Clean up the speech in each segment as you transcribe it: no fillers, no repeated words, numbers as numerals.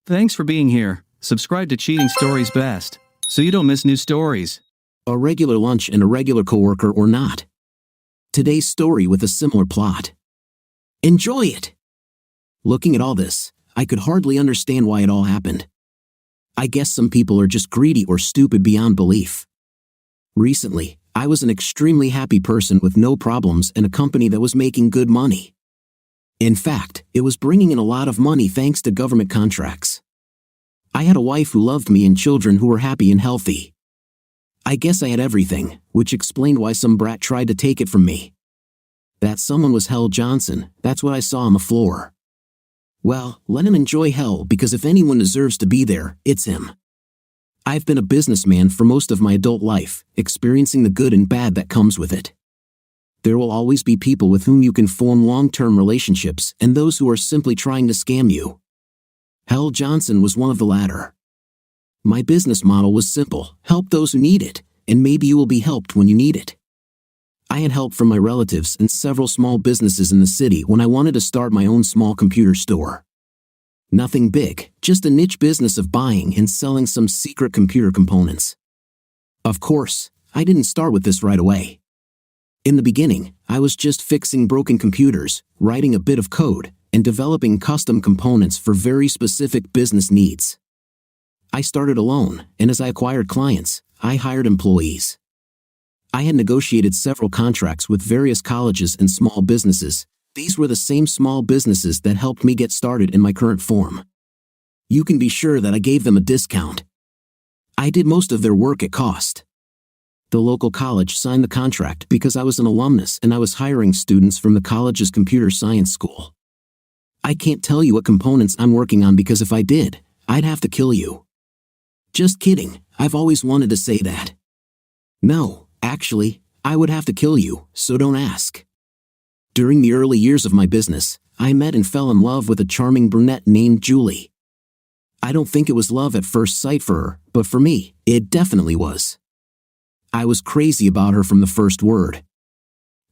Thanks for being here. Subscribe to Cheating Stories Best, so you don't miss new stories. A regular lunch and a regular coworker or not. Today's story with a similar plot. Enjoy it! Looking at all this, I could hardly understand why it all happened. I guess some people are just greedy or stupid beyond belief. Recently, I was an extremely happy person with no problems and a company that was making good money. In fact, it was bringing in a lot of money thanks to government contracts. I had a wife who loved me and children who were happy and healthy. I guess I had everything, which explained why some brat tried to take it from me. That someone was Hell Johnson. That's what I saw on the floor. Well, let him enjoy hell, because if anyone deserves to be there, it's him. I've been a businessman for most of my adult life, experiencing the good and bad that comes with it. There will always be people with whom you can form long-term relationships and those who are simply trying to scam you. Hell Johnson was one of the latter. My business model was simple: help those who need it, and maybe you will be helped when you need it. I had help from my relatives and several small businesses in the city when I wanted to start my own small computer store. Nothing big, just a niche business of buying and selling some secret computer components. Of course, I didn't start with this right away. In the beginning, I was just fixing broken computers, writing a bit of code, and developing custom components for very specific business needs. I started alone, and as I acquired clients, I hired employees. I had negotiated several contracts with various colleges and small businesses. These were the same small businesses that helped me get started in my current form. You can be sure that I gave them a discount. I did most of their work at cost. The local college signed the contract because I was an alumnus and I was hiring students from the college's computer science school. I can't tell you what components I'm working on because if I did, I'd have to kill you. Just kidding, I've always wanted to say that. No, actually, I would have to kill you, so don't ask. During the early years of my business, I met and fell in love with a charming brunette named Julie. I don't think it was love at first sight for her, but for me, it definitely was. I was crazy about her from the first word.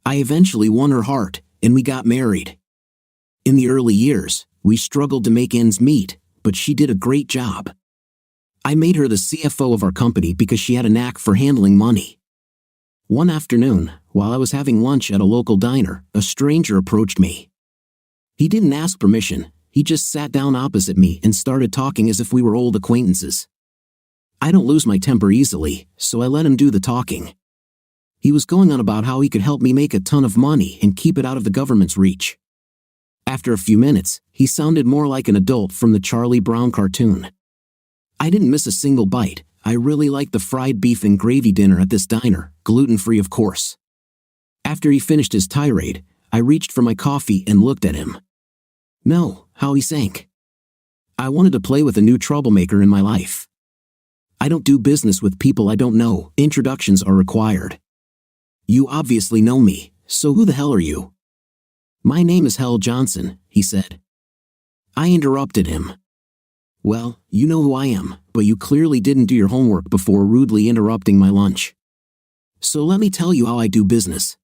I eventually won her heart, and we got married. In the early years, we struggled to make ends meet, but she did a great job. I made her the CFO of our company because she had a knack for handling money. One afternoon, while I was having lunch at a local diner, a stranger approached me. He didn't ask permission, he just sat down opposite me and started talking as if we were old acquaintances. I don't lose my temper easily, so I let him do the talking. He was going on about how he could help me make a ton of money and keep it out of the government's reach. After a few minutes, he sounded more like an adult from the Charlie Brown cartoon. I didn't miss a single bite. I really liked the fried beef and gravy dinner at this diner, gluten-free of course. After he finished his tirade, I reached for my coffee and looked at him. No, how he sank. I wanted to play with a new troublemaker in my life. I don't do business with people I don't know. Introductions are required. You obviously know me, so who the hell are you? My name is Hell Johnson, he said. I interrupted him. Well, you know who I am, but you clearly didn't do your homework before rudely interrupting my lunch. So let me tell you how I do business.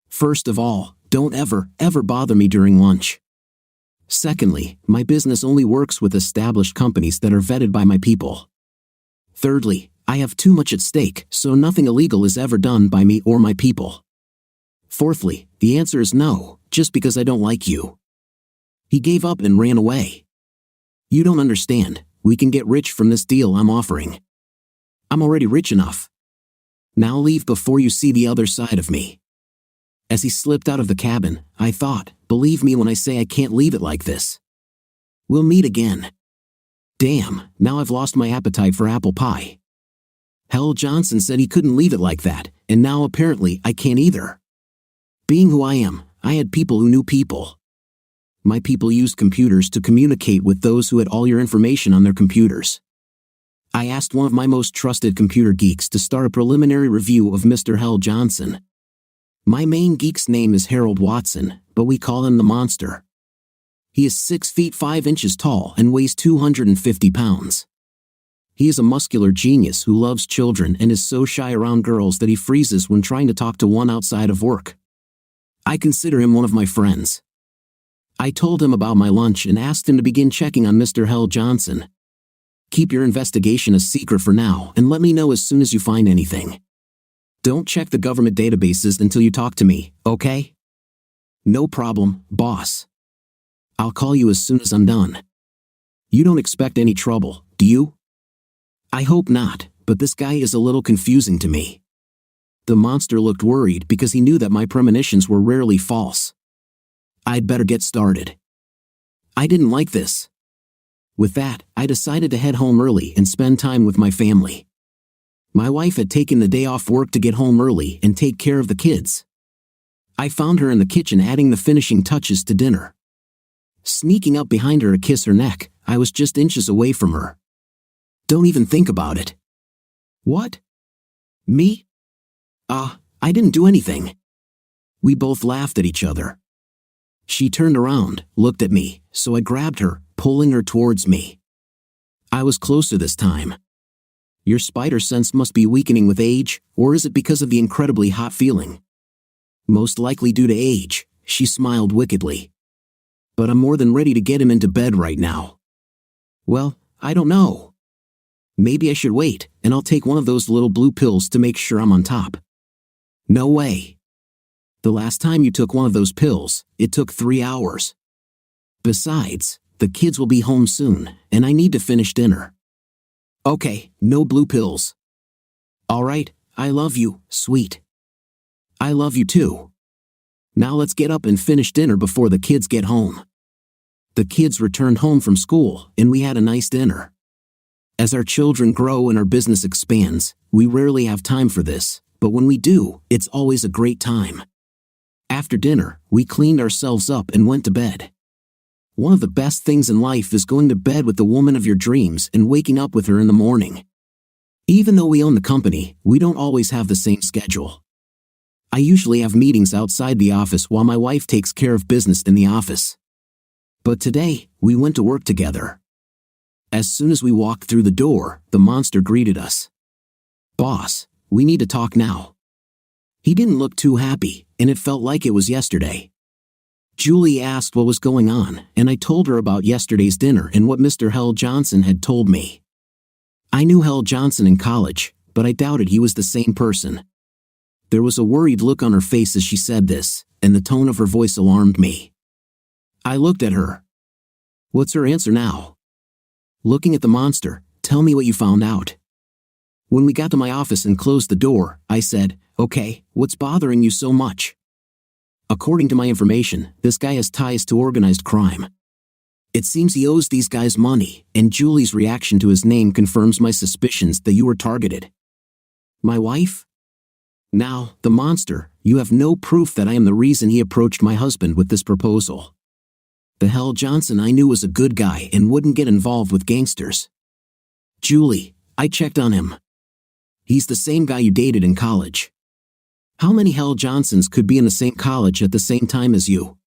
First of all, don't ever bother me during lunch. Secondly, my business only works with established companies that are vetted by my people. Thirdly, I have too much at stake, so nothing illegal is ever done by me or my people. Fourthly, the answer is no, just because I don't like you. He gave up and ran away. You don't understand, we can get rich from this deal I'm offering. I'm already rich enough. Now leave before you see the other side of me. As he slipped out of the cabin, I thought, believe me when I say I can't leave it like this. We'll meet again. Damn, now I've lost my appetite for apple pie. Hell Johnson said he couldn't leave it like that, and now apparently I can't either. Being who I am, I had people who knew people. My people used computers to communicate with those who had all your information on their computers. I asked one of my most trusted computer geeks to start a preliminary review of Mr. Hell Johnson. My main geek's name is Harold Watson, but we call him the Monster. He is 6 feet 5 inches tall and weighs 250 pounds. He is a muscular genius who loves children and is so shy around girls that he freezes when trying to talk to one outside of work. I consider him one of my friends. I told him about my lunch and asked him to begin checking on Mr. Hell Johnson. Keep your investigation a secret for now and let me know as soon as you find anything. Don't check the government databases until you talk to me, okay? No problem, boss. I'll call you as soon as I'm done. You don't expect any trouble, do you? I hope not, but this guy is a little confusing to me. The monster looked worried because he knew that my premonitions were rarely false. I'd better get started. I didn't like this. With that, I decided to head home early and spend time with my family. My wife had taken the day off work to get home early and take care of the kids. I found her in the kitchen adding the finishing touches to dinner. Sneaking up behind her to kiss her neck, I was just inches away from her. Don't even think about it. What? Me? I didn't do anything. We both laughed at each other. She turned around, looked at me, so I grabbed her, pulling her towards me. I was closer this time. Your spider sense must be weakening with age, or is it because of the incredibly hot feeling? Most likely due to age, she smiled wickedly. But I'm more than ready to get him into bed right now. Well, I don't know. Maybe I should wait, and I'll take one of those little blue pills to make sure I'm on top. No way. The last time you took one of those pills, it took 3 hours. Besides, the kids will be home soon, and I need to finish dinner. Okay, no blue pills. All right, I love you, sweet. I love you too. Now let's get up and finish dinner before the kids get home. The kids returned home from school, and we had a nice dinner. As our children grow and our business expands, we rarely have time for this, but when we do, it's always a great time. After dinner, we cleaned ourselves up and went to bed. One of the best things in life is going to bed with the woman of your dreams and waking up with her in the morning. Even though we own the company, we don't always have the same schedule. I usually have meetings outside the office while my wife takes care of business in the office. But today, we went to work together. As soon as we walked through the door, the monster greeted us. Boss, we need to talk now. He didn't look too happy, and it felt like it was yesterday. Julie asked what was going on, and I told her about yesterday's dinner and what Mr. Hell Johnson had told me. I knew Hell Johnson in college, but I doubted he was the same person. There was a worried look on her face as she said this, and the tone of her voice alarmed me. I looked at her. What's her answer now? Looking at the monster, tell me what you found out. When we got to my office and closed the door, I said, okay, what's bothering you so much? According to my information, this guy has ties to organized crime. It seems he owes these guys money, and Julie's reaction to his name confirms my suspicions that you were targeted. My wife? Now, the monster, you have no proof that I am the reason he approached my husband with this proposal. The Hell Johnson I knew was a good guy and wouldn't get involved with gangsters. Julie, I checked on him. He's the same guy you dated in college. How many Hell Johnsons could be in the same college at the same time as you?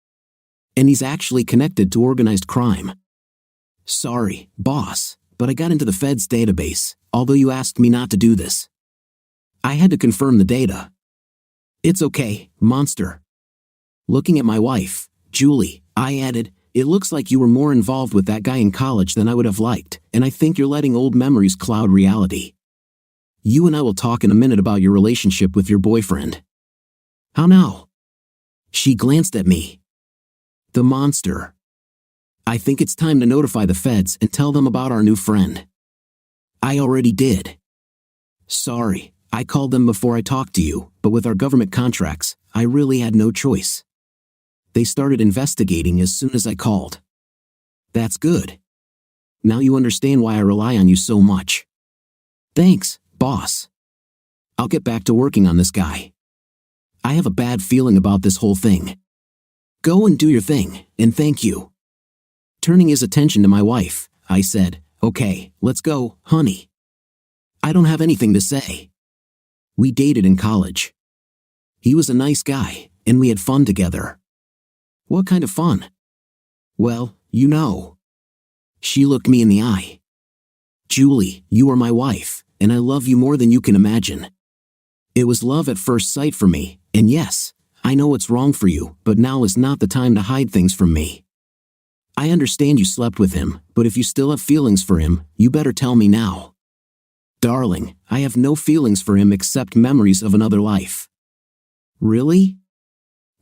And he's actually connected to organized crime. Sorry, boss, but I got into the Fed's database, although you asked me not to do this. I had to confirm the data. It's okay, monster. Looking at my wife, Julie, I added, it looks like you were more involved with that guy in college than I would have liked, and I think you're letting old memories cloud reality. You and I will talk in a minute about your relationship with your boyfriend. How now? She glanced at me. The monster. I think it's time to notify the feds and tell them about our new friend. I already did. Sorry, I called them before I talked to you, but with our government contracts, I really had no choice. They started investigating as soon as I called. That's good. Now you understand why I rely on you so much. Thanks, boss. I'll get back to working on this guy. I have a bad feeling about this whole thing. Go and do your thing, and thank you. Turning his attention to my wife, I said, okay, let's go, honey. I don't have anything to say. We dated in college. He was a nice guy, and we had fun together. What kind of fun? Well, you know. She looked me in the eye. Julie, you are my wife, and I love you more than you can imagine. It was love at first sight for me, and yes, I know it's wrong for you, but now is not the time to hide things from me. I understand you slept with him, but if you still have feelings for him, you better tell me now. Darling, I have no feelings for him except memories of another life. Really?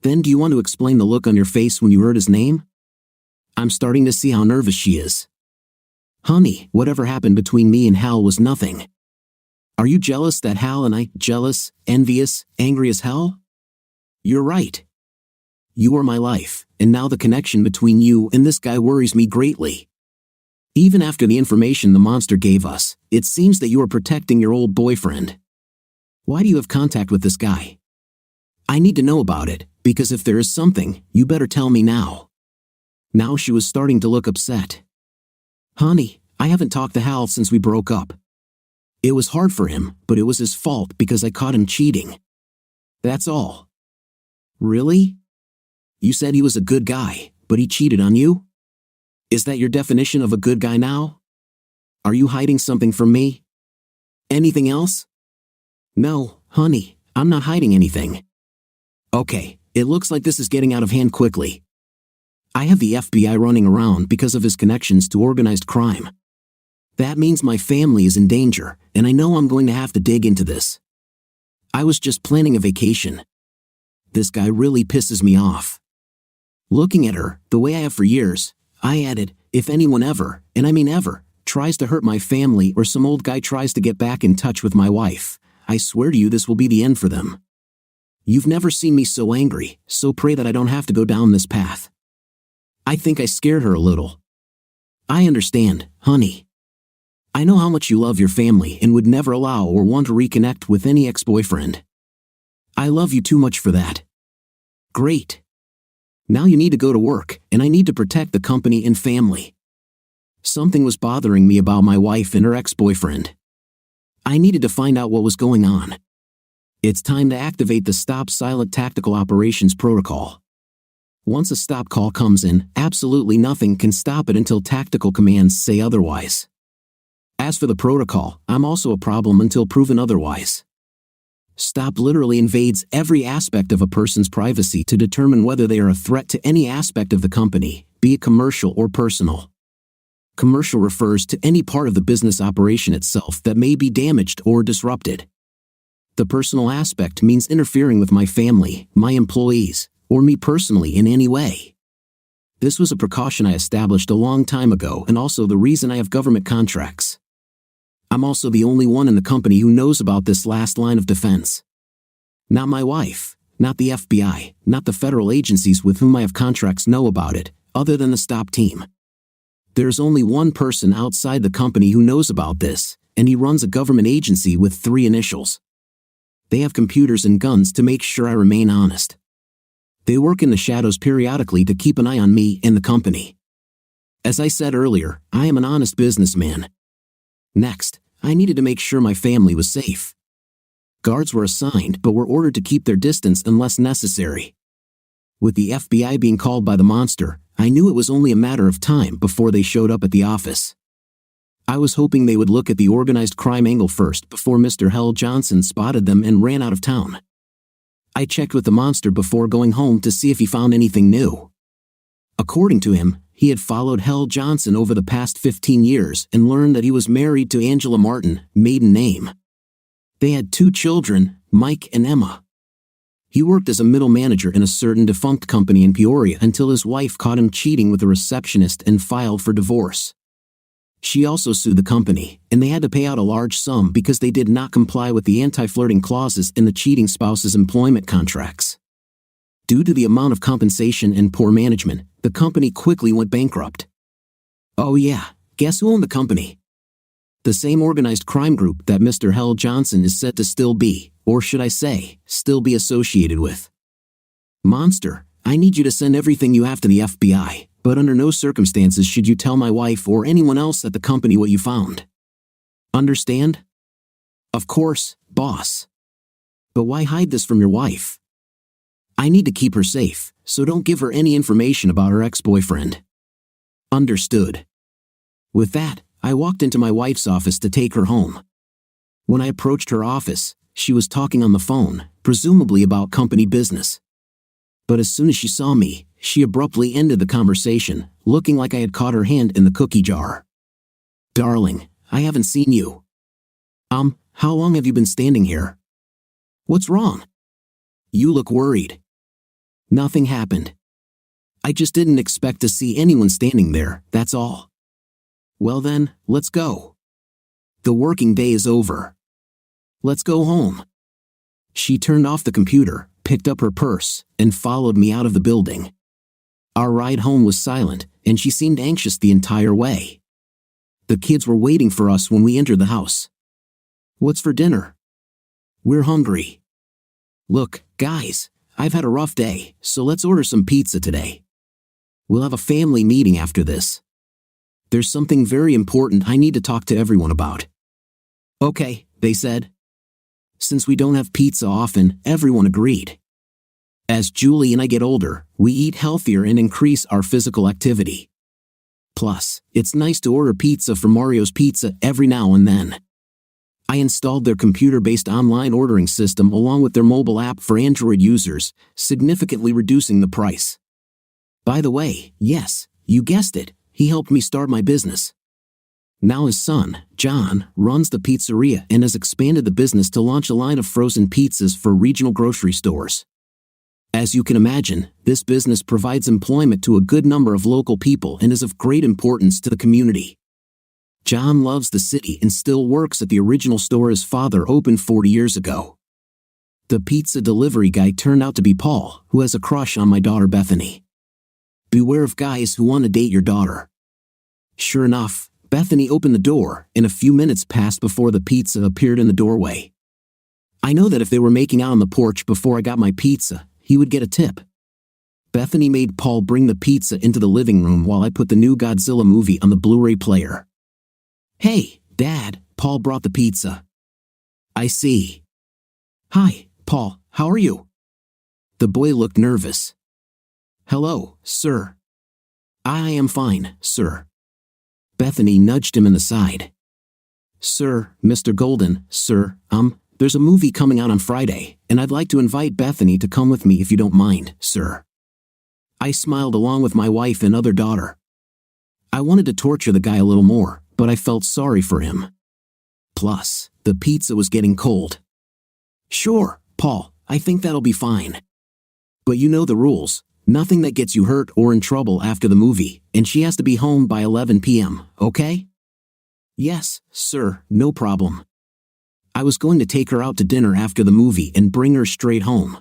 Then do you want to explain the look on your face when you heard his name? I'm starting to see how nervous she is. Honey, whatever happened between me and Hal was nothing. Are you jealous that Hal and I, jealous, envious, angry as hell? You're right. You are my life, and now the connection between you and this guy worries me greatly. Even after the information the monster gave us, it seems that you are protecting your old boyfriend. Why do you have contact with this guy? I need to know about it, because if there is something, you better tell me now. Now she was starting to look upset. Honey, I haven't talked to Hal since we broke up. It was hard for him, but it was his fault because I caught him cheating. That's all. Really? You said he was a good guy, but he cheated on you? Is that your definition of a good guy now? Are you hiding something from me? Anything else? No, honey, I'm not hiding anything. Okay, it looks like this is getting out of hand quickly. I have the FBI running around because of his connections to organized crime. That means my family is in danger, and I know I'm going to have to dig into this. I was just planning a vacation. This guy really pisses me off. Looking at her, the way I have for years, I added, if anyone ever, and I mean ever, tries to hurt my family or some old guy tries to get back in touch with my wife, I swear to you this will be the end for them. You've never seen me so angry, so pray that I don't have to go down this path. I think I scared her a little. I understand, honey. I know how much you love your family and would never allow or want to reconnect with any ex-boyfriend. I love you too much for that. Great. Now you need to go to work, and I need to protect the company and family. Something was bothering me about my wife and her ex-boyfriend. I needed to find out what was going on. It's time to activate the Stop Silent Tactical Operations Protocol. Once a stop call comes in, absolutely nothing can stop it until tactical commands say otherwise. As for the protocol, I'm also a problem until proven otherwise. Stop literally invades every aspect of a person's privacy to determine whether they are a threat to any aspect of the company, be it commercial or personal. Commercial refers to any part of the business operation itself that may be damaged or disrupted. The personal aspect means interfering with my family, my employees, or me personally in any way. This was a precaution I established a long time ago and also the reason I have government contracts. I'm also the only one in the company who knows about this last line of defense. Not my wife, not the FBI, not the federal agencies with whom I have contracts know about it, other than the STOP team. There's only one person outside the company who knows about this, and he runs a government agency with 3 initials. They have computers and guns to make sure I remain honest. They work in the shadows periodically to keep an eye on me and the company. As I said earlier, I am an honest businessman. Next, I needed to make sure my family was safe. Guards were assigned but were ordered to keep their distance unless necessary. With the FBI being called by the monster, I knew it was only a matter of time before they showed up at the office. I was hoping they would look at the organized crime angle first before Mr. Hell Johnson spotted them and ran out of town. I checked with the monster before going home to see if he found anything new. According to him, he had followed Hell Johnson over the past 15 years and learned that he was married to Angela Martin, maiden name. They had 2 children, Mike and Emma. He worked as a middle manager in a certain defunct company in Peoria until his wife caught him cheating with a receptionist and filed for divorce. She also sued the company, and they had to pay out a large sum because they did not comply with the anti-flirting clauses in the cheating spouse's employment contracts. Due to the amount of compensation and poor management, the company quickly went bankrupt. Oh yeah, guess who owned the company? The same organized crime group that Mr. Hell Johnson is said to still be, or should I say, still be associated with. Monster, I need you to send everything you have to the FBI, but under no circumstances should you tell my wife or anyone else at the company what you found. Understand? Of course, boss. But why hide this from your wife? I need to keep her safe, so don't give her any information about her ex-boyfriend. Understood. With that, I walked into my wife's office to take her home. When I approached her office, she was talking on the phone, presumably about company business. But as soon as she saw me, she abruptly ended the conversation, looking like I had caught her hand in the cookie jar. "Darling, I haven't seen you. How long have you been standing here? What's wrong? You look worried." "Nothing happened. I just didn't expect to see anyone standing there, that's all." "Well then, let's go. The working day is over. Let's go home." She turned off the computer, picked up her purse, and followed me out of the building. Our ride home was silent, and she seemed anxious the entire way. The kids were waiting for us when we entered the house. "What's for dinner?" "We're hungry." "Look, guys, I've had a rough day, so let's order some pizza today. We'll have a family meeting after this. There's something very important I need to talk to everyone about." "Okay," they said. Since we don't have pizza often, everyone agreed. As Julie and I get older, we eat healthier and increase our physical activity. Plus, it's nice to order pizza from Mario's Pizza every now and then. I installed their computer-based online ordering system along with their mobile app for Android users, significantly reducing the price. By the way, yes, you guessed it, he helped me start my business. Now his son, John, runs the pizzeria and has expanded the business to launch a line of frozen pizzas for regional grocery stores. As you can imagine, this business provides employment to a good number of local people and is of great importance to the community. John loves the city and still works at the original store his father opened 40 years ago. The pizza delivery guy turned out to be Paul, who has a crush on my daughter Bethany. Beware of guys who want to date your daughter. Sure enough, Bethany opened the door, and a few minutes passed before the pizza appeared in the doorway. I know that if they were making out on the porch before I got my pizza, he would get a tip. Bethany made Paul bring the pizza into the living room while I put the new Godzilla movie on the Blu-ray player. "Hey, Dad," Paul brought the pizza. "I see." "Hi, Paul, how are you?" The boy looked nervous. "Hello, sir." "I am fine, sir." Bethany nudged him in the side. "Sir, Mr. Golden, sir, there's a movie coming out on Friday, and I'd like to invite Bethany to come with me if you don't mind, sir." I smiled along with my wife and other daughter. I wanted to torture the guy a little more, but I felt sorry for him. Plus, the pizza was getting cold. "Sure, Paul, I think that'll be fine. But you know the rules. Nothing that gets you hurt or in trouble after the movie, and she has to be home by 11 p.m., okay?" "Yes, sir, no problem." I was going to take her out to dinner after the movie and bring her straight home.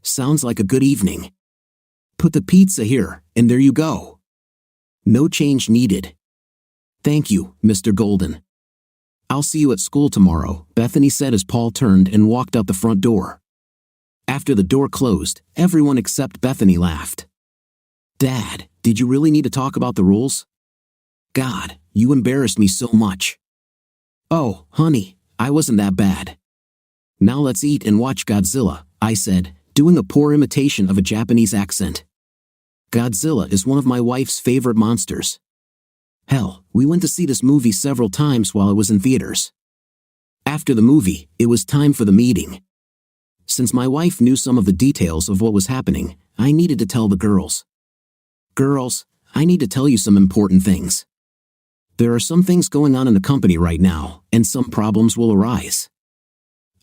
Sounds like a good evening. Put the pizza here, and there you go. No change needed. "Thank you, Mr. Golden. I'll see you at school tomorrow," Bethany said as Paul turned and walked out the front door. After the door closed, everyone except Bethany laughed. "Dad, did you really need to talk about the rules? God, you embarrassed me so much." "Oh, honey, I wasn't that bad. Now let's eat and watch Godzilla," I said, doing a poor imitation of a Japanese accent. Godzilla is one of my wife's favorite monsters. Hell, we went to see this movie several times while it was in theaters. After the movie, it was time for the meeting. Since my wife knew some of the details of what was happening, I needed to tell the girls. "Girls, I need to tell you some important things. There are some things going on in the company right now, and some problems will arise.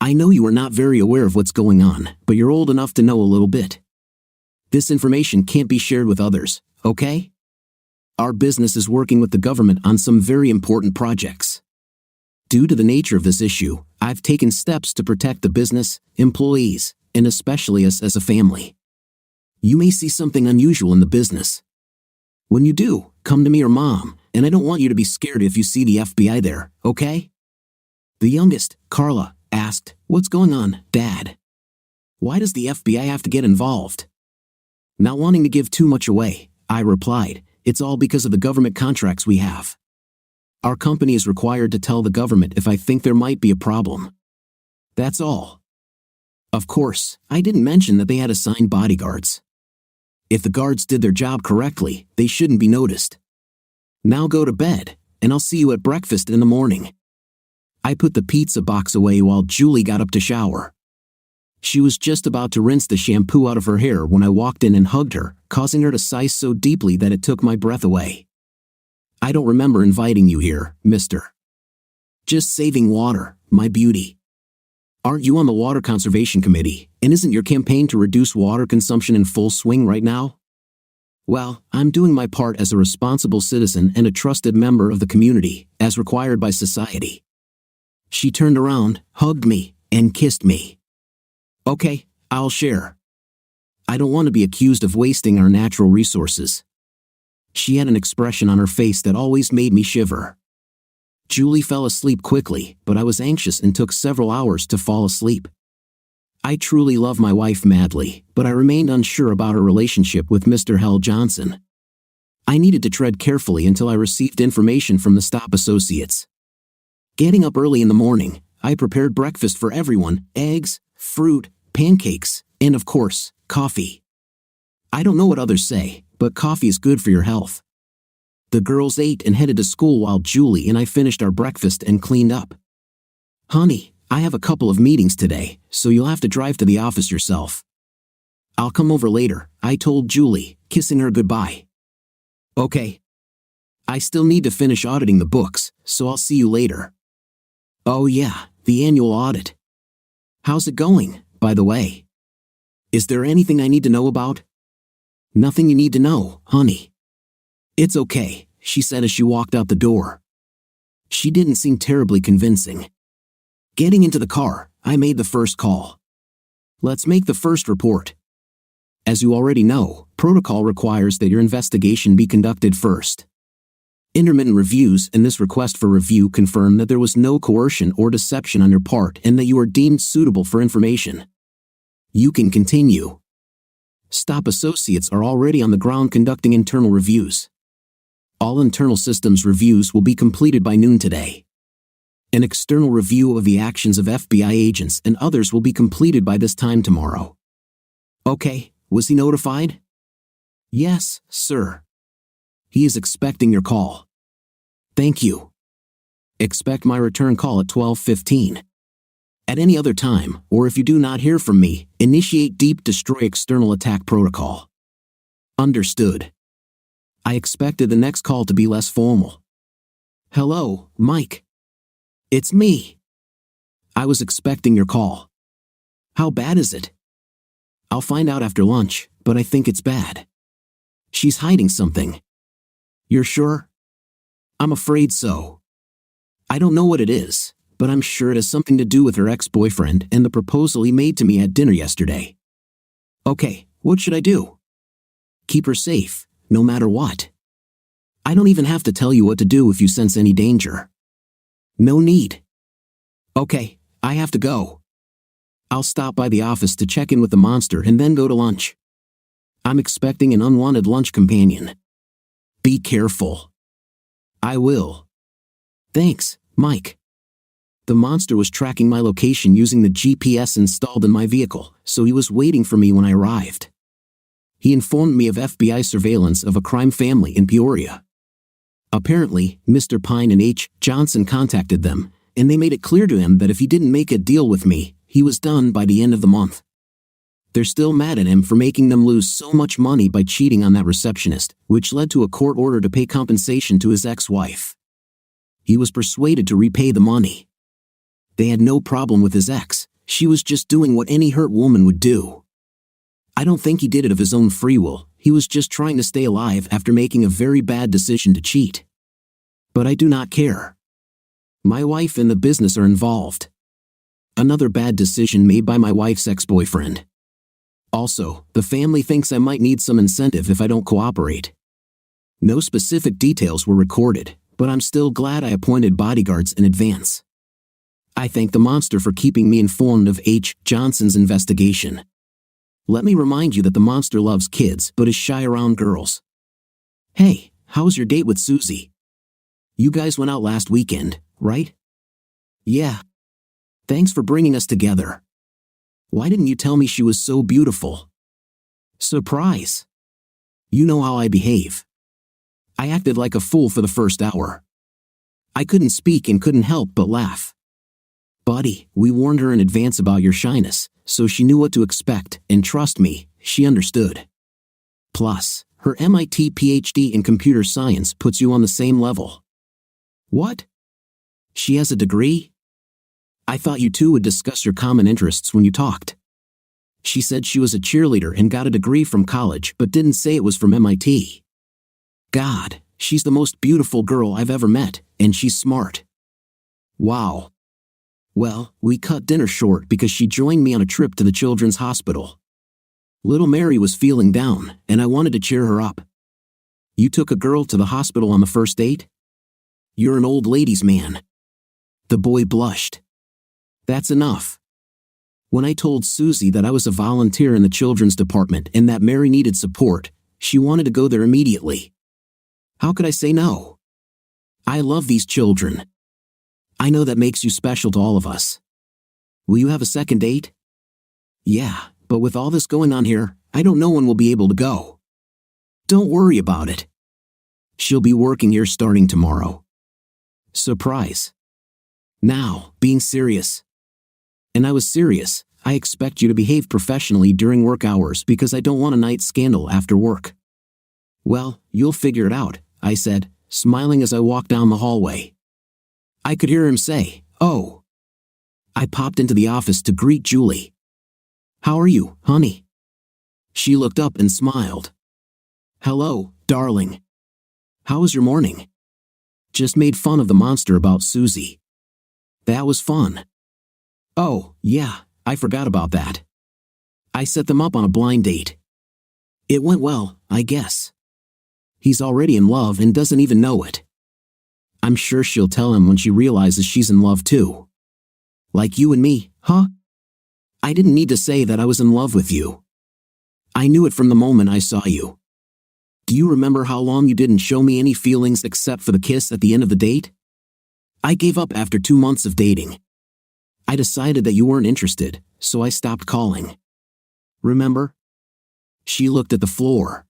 I know you are not very aware of what's going on, but you're old enough to know a little bit. This information can't be shared with others, okay? Our business is working with the government on some very important projects. Due to the nature of this issue, I've taken steps to protect the business, employees, and especially us as a family. You may see something unusual in the business. When you do, come to me or Mom, and I don't want you to be scared if you see the FBI there, okay?" The youngest, Carla, asked, "What's going on, Dad? Why does the FBI have to get involved?" Not wanting to give too much away, I replied, "It's all because of the government contracts we have. Our company is required to tell the government if I think there might be a problem. That's all." Of course, I didn't mention that they had assigned bodyguards. If the guards did their job correctly, they shouldn't be noticed. Now go to bed, and I'll see you at breakfast in the morning. I put the pizza box away while Julie got up to shower. She was just about to rinse the shampoo out of her hair when I walked in and hugged her, causing her to sigh so deeply that it took my breath away. I don't remember inviting you here, mister. Just saving water, my beauty. Aren't you on the Water Conservation Committee, and isn't your campaign to reduce water consumption in full swing right now? Well, I'm doing my part as a responsible citizen and a trusted member of the community, as required by society. She turned around, hugged me, and kissed me. Okay, I'll share. I don't want to be accused of wasting our natural resources. She had an expression on her face that always made me shiver. Julie fell asleep quickly, but I was anxious and took several hours to fall asleep. I truly love my wife madly, but I remained unsure about her relationship with Mr. Hell Johnson. I needed to tread carefully until I received information from the Stop Associates. Getting up early in the morning, I prepared breakfast for everyone: eggs, fruit, pancakes, and of course, coffee. I don't know what others say, but coffee is good for your health. The girls ate and headed to school while Julie and I finished our breakfast and cleaned up. Honey, I have a couple of meetings today, so you'll have to drive to the office yourself. I'll come over later, I told Julie, kissing her goodbye. Okay. I still need to finish auditing the books, so I'll see you later. Oh yeah, the annual audit. How's it going, by the way? Is there anything I need to know about? Nothing you need to know, honey. It's okay, she said as she walked out the door. She didn't seem terribly convincing. Getting into the car, I made the first call. Let's make the first report. As you already know, protocol requires that your investigation be conducted first. Intermittent reviews and this request for review confirm that there was no coercion or deception on your part and that you are deemed suitable for information. You can continue. Stop Associates are already on the ground conducting internal reviews. All internal systems reviews will be completed by noon today. An external review of the actions of FBI agents and others will be completed by this time tomorrow. Okay, was he notified? Yes, sir. He is expecting your call. Thank you. Expect my return call at 12:15. At any other time, or if you do not hear from me, initiate Deep Destroy External Attack Protocol. Understood. I expected the next call to be less formal. Hello, Mike. It's me. I was expecting your call. How bad is it? I'll find out after lunch, but I think it's bad. She's hiding something. You're sure? I'm afraid so. I don't know what it is, but I'm sure it has something to do with her ex-boyfriend and the proposal he made to me at dinner yesterday. Okay, what should I do? Keep her safe, no matter what. I don't even have to tell you what to do if you sense any danger. No need. Okay, I have to go. I'll stop by the office to check in with the monster and then go to lunch. I'm expecting an unwanted lunch companion. Be careful. I will. Thanks, Mike. The monster was tracking my location using the GPS installed in my vehicle, so he was waiting for me when I arrived. He informed me of FBI surveillance of a crime family in Peoria. Apparently, Mr. Pine and H. Johnson contacted them, and they made it clear to him that if he didn't make a deal with me, he was done by the end of the month. They're still mad at him for making them lose so much money by cheating on that receptionist, which led to a court order to pay compensation to his ex-wife. He was persuaded to repay the money. They had no problem with his ex, she was just doing what any hurt woman would do. I don't think he did it of his own free will, he was just trying to stay alive after making a very bad decision to cheat. But I do not care. My wife and the business are involved. Another bad decision made by my wife's ex-boyfriend. Also, the family thinks I might need some incentive if I don't cooperate. No specific details were recorded, but I'm still glad I appointed bodyguards in advance. I thank the monster for keeping me informed of H. Johnson's investigation. Let me remind you that the monster loves kids but is shy around girls. Hey, how was your date with Susie? You guys went out last weekend, right? Yeah. Thanks for bringing us together. Why didn't you tell me she was so beautiful? Surprise. You know how I behave. I acted like a fool for the first hour. I couldn't speak and couldn't help but laugh. Buddy, we warned her in advance about your shyness, so she knew what to expect, and trust me, she understood. Plus, her MIT PhD in computer science puts you on the same level. What? She has a degree? I thought you two would discuss your common interests when you talked. She said she was a cheerleader and got a degree from college but didn't say it was from MIT. God, she's the most beautiful girl I've ever met, and she's smart. Wow. Well, we cut dinner short because she joined me on a trip to the children's hospital. Little Mary was feeling down, and I wanted to cheer her up. You took a girl to the hospital on the first date? You're an old ladies' man. The boy blushed. That's enough. When I told Susie that I was a volunteer in the children's department and that Mary needed support, she wanted to go there immediately. How could I say no? I love these children. I know that makes you special to all of us. Will you have a second date? Yeah, but with all this going on here, I don't know when we'll be able to go. Don't worry about it. She'll be working here starting tomorrow. Surprise. Now, being serious. And I was serious. I expect you to behave professionally during work hours because I don't want a night scandal after work. Well, you'll figure it out, I said, smiling as I walked down the hallway. I could hear him say, "Oh." I popped into the office to greet Julie. How are you, honey? She looked up and smiled. Hello, darling. How was your morning? Just made fun of the monster about Susie. That was fun. Oh, yeah, I forgot about that. I set them up on a blind date. It went well, I guess. He's already in love and doesn't even know it. I'm sure she'll tell him when she realizes she's in love too. Like you and me, huh? I didn't need to say that I was in love with you. I knew it from the moment I saw you. Do you remember how long you didn't show me any feelings except for the kiss at the end of the date? I gave up after 2 months of dating. I decided that you weren't interested, so I stopped calling. Remember? She looked at the floor.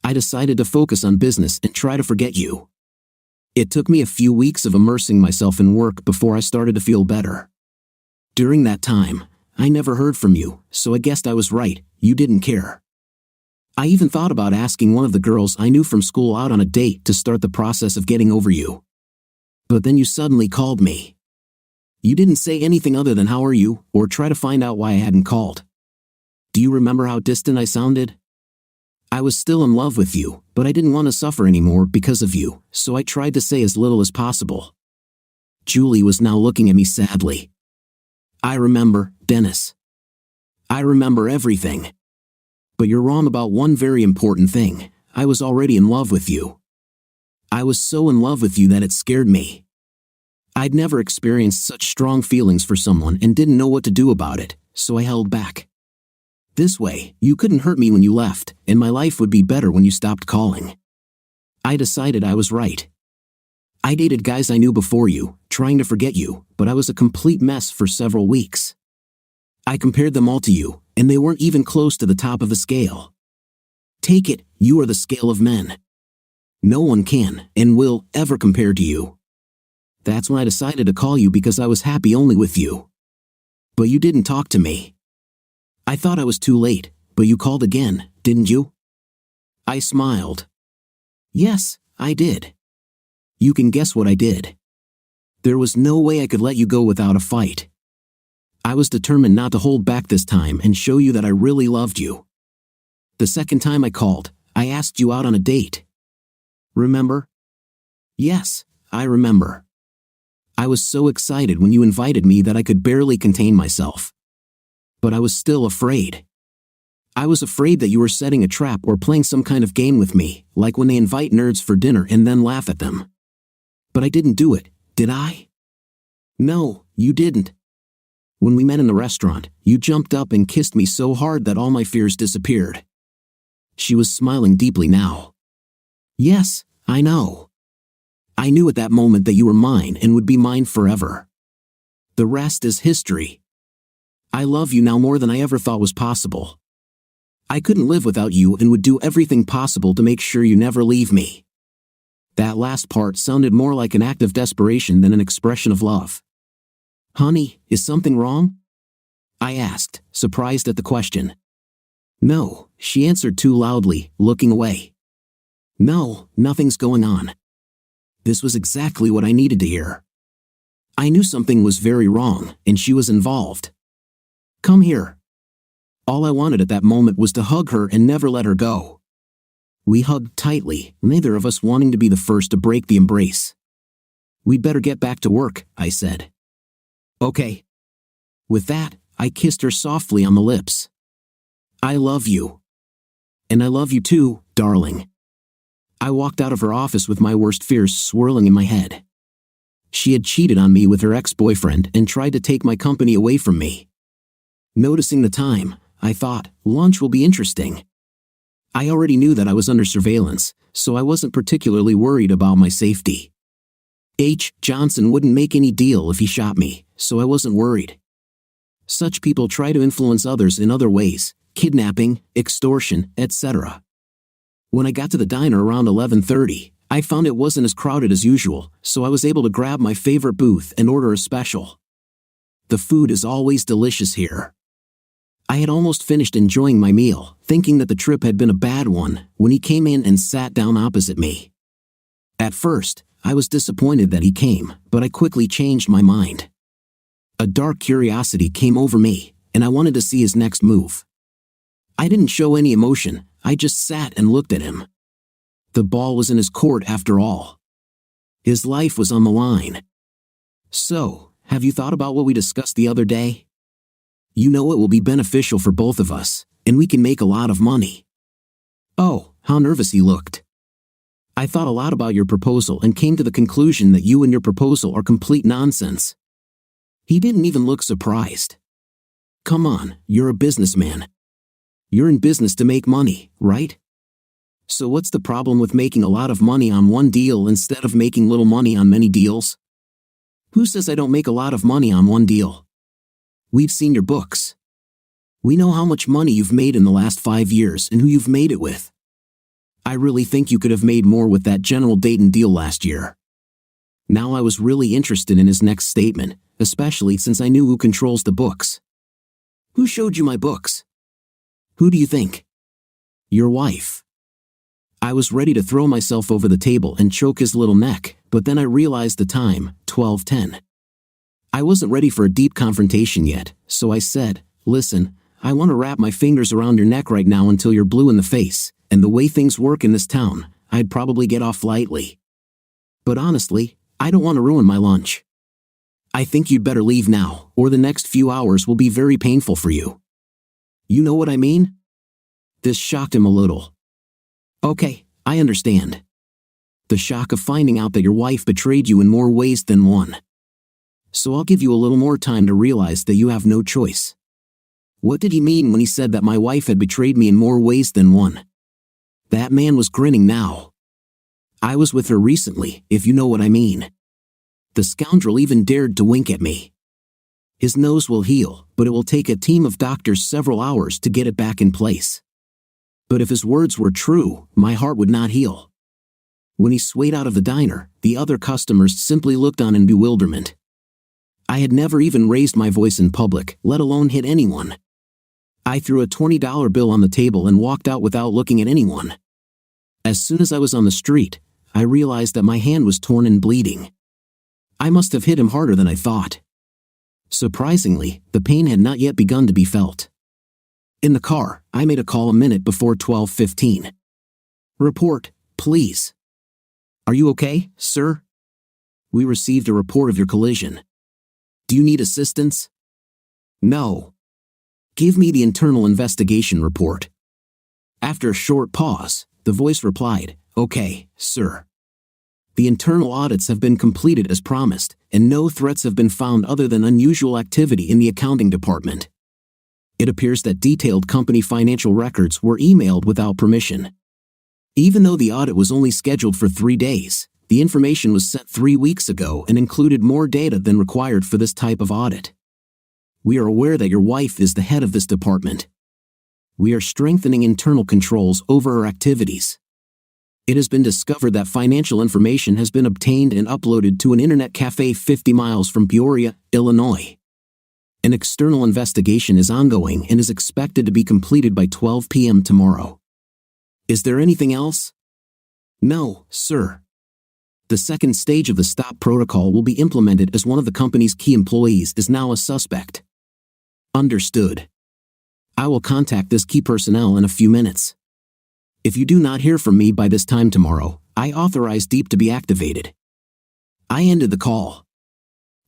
I decided to focus on business and try to forget you. It took me a few weeks of immersing myself in work before I started to feel better. During that time, I never heard from you, so I guessed I was right, you didn't care. I even thought about asking one of the girls I knew from school out on a date to start the process of getting over you. But then you suddenly called me. You didn't say anything other than how are you, or try to find out why I hadn't called. Do you remember how distant I sounded? I was still in love with you, but I didn't want to suffer anymore because of you, so I tried to say as little as possible. Julie was now looking at me sadly. I remember, Dennis. I remember everything. But you're wrong about one very important thing. I was already in love with you. I was so in love with you that it scared me. I'd never experienced such strong feelings for someone and didn't know what to do about it, so I held back. This way, you couldn't hurt me when you left, and my life would be better when you stopped calling. I decided I was right. I dated guys I knew before you, trying to forget you, but I was a complete mess for several weeks. I compared them all to you, and they weren't even close to the top of the scale. Take it, you are the scale of men. No one can, and will, ever compare to you. That's when I decided to call you because I was happy only with you. But you didn't talk to me. I thought I was too late, but you called again, didn't you? I smiled. Yes, I did. You can guess what I did. There was no way I could let you go without a fight. I was determined not to hold back this time and show you that I really loved you. The second time I called, I asked you out on a date. Remember? Yes, I remember. I was so excited when you invited me that I could barely contain myself. But I was still afraid. I was afraid that you were setting a trap or playing some kind of game with me, like when they invite nerds for dinner and then laugh at them. But I didn't do it, did I? No, you didn't. When we met in the restaurant, you jumped up and kissed me so hard that all my fears disappeared. She was smiling deeply now. Yes, I know. I knew at that moment that you were mine and would be mine forever. The rest is history. I love you now more than I ever thought was possible. I couldn't live without you and would do everything possible to make sure you never leave me. That last part sounded more like an act of desperation than an expression of love. Honey, is something wrong? I asked, surprised at the question. No, she answered too loudly, looking away. No, nothing's going on. This was exactly what I needed to hear. I knew something was very wrong, and she was involved. Come here. All I wanted at that moment was to hug her and never let her go. We hugged tightly, neither of us wanting to be the first to break the embrace. We'd better get back to work, I said. Okay. With that, I kissed her softly on the lips. I love you. And I love you too, darling. I walked out of her office with my worst fears swirling in my head. She had cheated on me with her ex-boyfriend and tried to take my company away from me. Noticing the time, I thought, lunch will be interesting. I already knew that I was under surveillance, so I wasn't particularly worried about my safety. H. Johnson wouldn't make any deal if he shot me, so I wasn't worried. Such people try to influence others in other ways, kidnapping, extortion, etc. When I got to the diner around 11:30, I found it wasn't as crowded as usual, so I was able to grab my favorite booth and order a special. The food is always delicious here. I had almost finished enjoying my meal, thinking that the trip had been a bad one, when he came in and sat down opposite me. At first, I was disappointed that he came, but I quickly changed my mind. A dark curiosity came over me, and I wanted to see his next move. I didn't show any emotion, I just sat and looked at him. The ball was in his court after all. His life was on the line. So, have you thought about what we discussed the other day? You know it will be beneficial for both of us, and we can make a lot of money. Oh, how nervous he looked. I thought a lot about your proposal and came to the conclusion that you and your proposal are complete nonsense. He didn't even look surprised. Come on, you're a businessman. You're in business to make money, right? So what's the problem with making a lot of money on one deal instead of making little money on many deals? Who says I don't make a lot of money on one deal? We've seen your books. We know how much money you've made in the last 5 years and who you've made it with. I really think you could have made more with that General Dayton deal last year. Now I was really interested in his next statement, especially since I knew who controls the books. Who showed you my books? Who do you think? Your wife. I was ready to throw myself over the table and choke his little neck, but then I realized the time, 12:10. I wasn't ready for a deep confrontation yet, so I said, listen, I want to wrap my fingers around your neck right now until you're blue in the face, and the way things work in this town, I'd probably get off lightly. But honestly, I don't want to ruin my lunch. I think you'd better leave now, or the next few hours will be very painful for you. You know what I mean? This shocked him a little. Okay, I understand. The shock of finding out that your wife betrayed you in more ways than one. So I'll give you a little more time to realize that you have no choice. What did he mean when he said that my wife had betrayed me in more ways than one? That man was grinning now. I was with her recently, if you know what I mean. The scoundrel even dared to wink at me. His nose will heal, but it will take a team of doctors several hours to get it back in place. But if his words were true, my heart would not heal. When he swayed out of the diner, the other customers simply looked on in bewilderment. I had never even raised my voice in public, let alone hit anyone. I threw a $20 bill on the table and walked out without looking at anyone. As soon as I was on the street, I realized that my hand was torn and bleeding. I must have hit him harder than I thought. Surprisingly, the pain had not yet begun to be felt. In the car, I made a call a minute before 12:15. Report, please. Are you okay, sir? We received a report of your collision. Do you need assistance? No. Give me the internal investigation report. After a short pause, the voice replied, okay, sir. The internal audits have been completed as promised, and no threats have been found other than unusual activity in the accounting department. It appears that detailed company financial records were emailed without permission. Even though the audit was only scheduled for 3 days, the information was sent 3 weeks ago and included more data than required for this type of audit. We are aware that your wife is the head of this department. We are strengthening internal controls over her activities. It has been discovered that financial information has been obtained and uploaded to an internet cafe 50 miles from Peoria, Illinois. An external investigation is ongoing and is expected to be completed by 12 p.m. tomorrow. Is there anything else? No, sir. The second stage of the stop protocol will be implemented as one of the company's key employees is now a suspect. Understood. I will contact this key personnel in a few minutes. If you do not hear from me by this time tomorrow, I authorize Deep to be activated. I ended the call.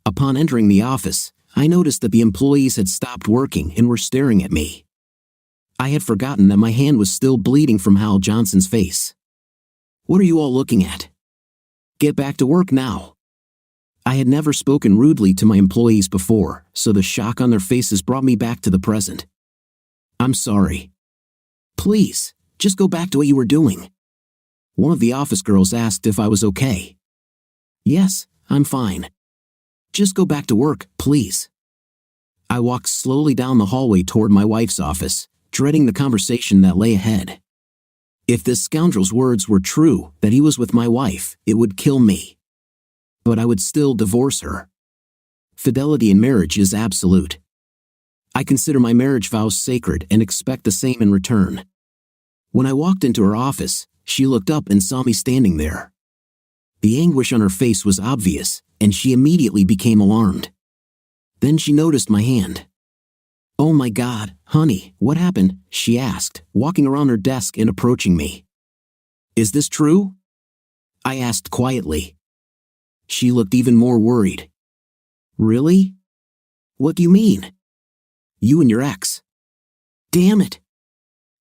Upon entering the office, I noticed that the employees had stopped working and were staring at me. I had forgotten that my hand was still bleeding from Hal Johnson's face. What are you all looking at? Get back to work now. I had never spoken rudely to my employees before, so the shock on their faces brought me back to the present. I'm sorry. Please, just go back to what you were doing. One of the office girls asked if I was okay. Yes, I'm fine. Just go back to work, please. I walked slowly down the hallway toward my wife's office, dreading the conversation that lay ahead. If this scoundrel's words were true, that he was with my wife, it would kill me. But I would still divorce her. Fidelity in marriage is absolute. I consider my marriage vows sacred and expect the same in return. When I walked into her office, she looked up and saw me standing there. The anguish on her face was obvious, and she immediately became alarmed. Then she noticed my hand. Oh my God, honey, what happened? She asked, walking around her desk and approaching me. Is this true? I asked quietly. She looked even more worried. Really? What do you mean? You and your ex. Damn it!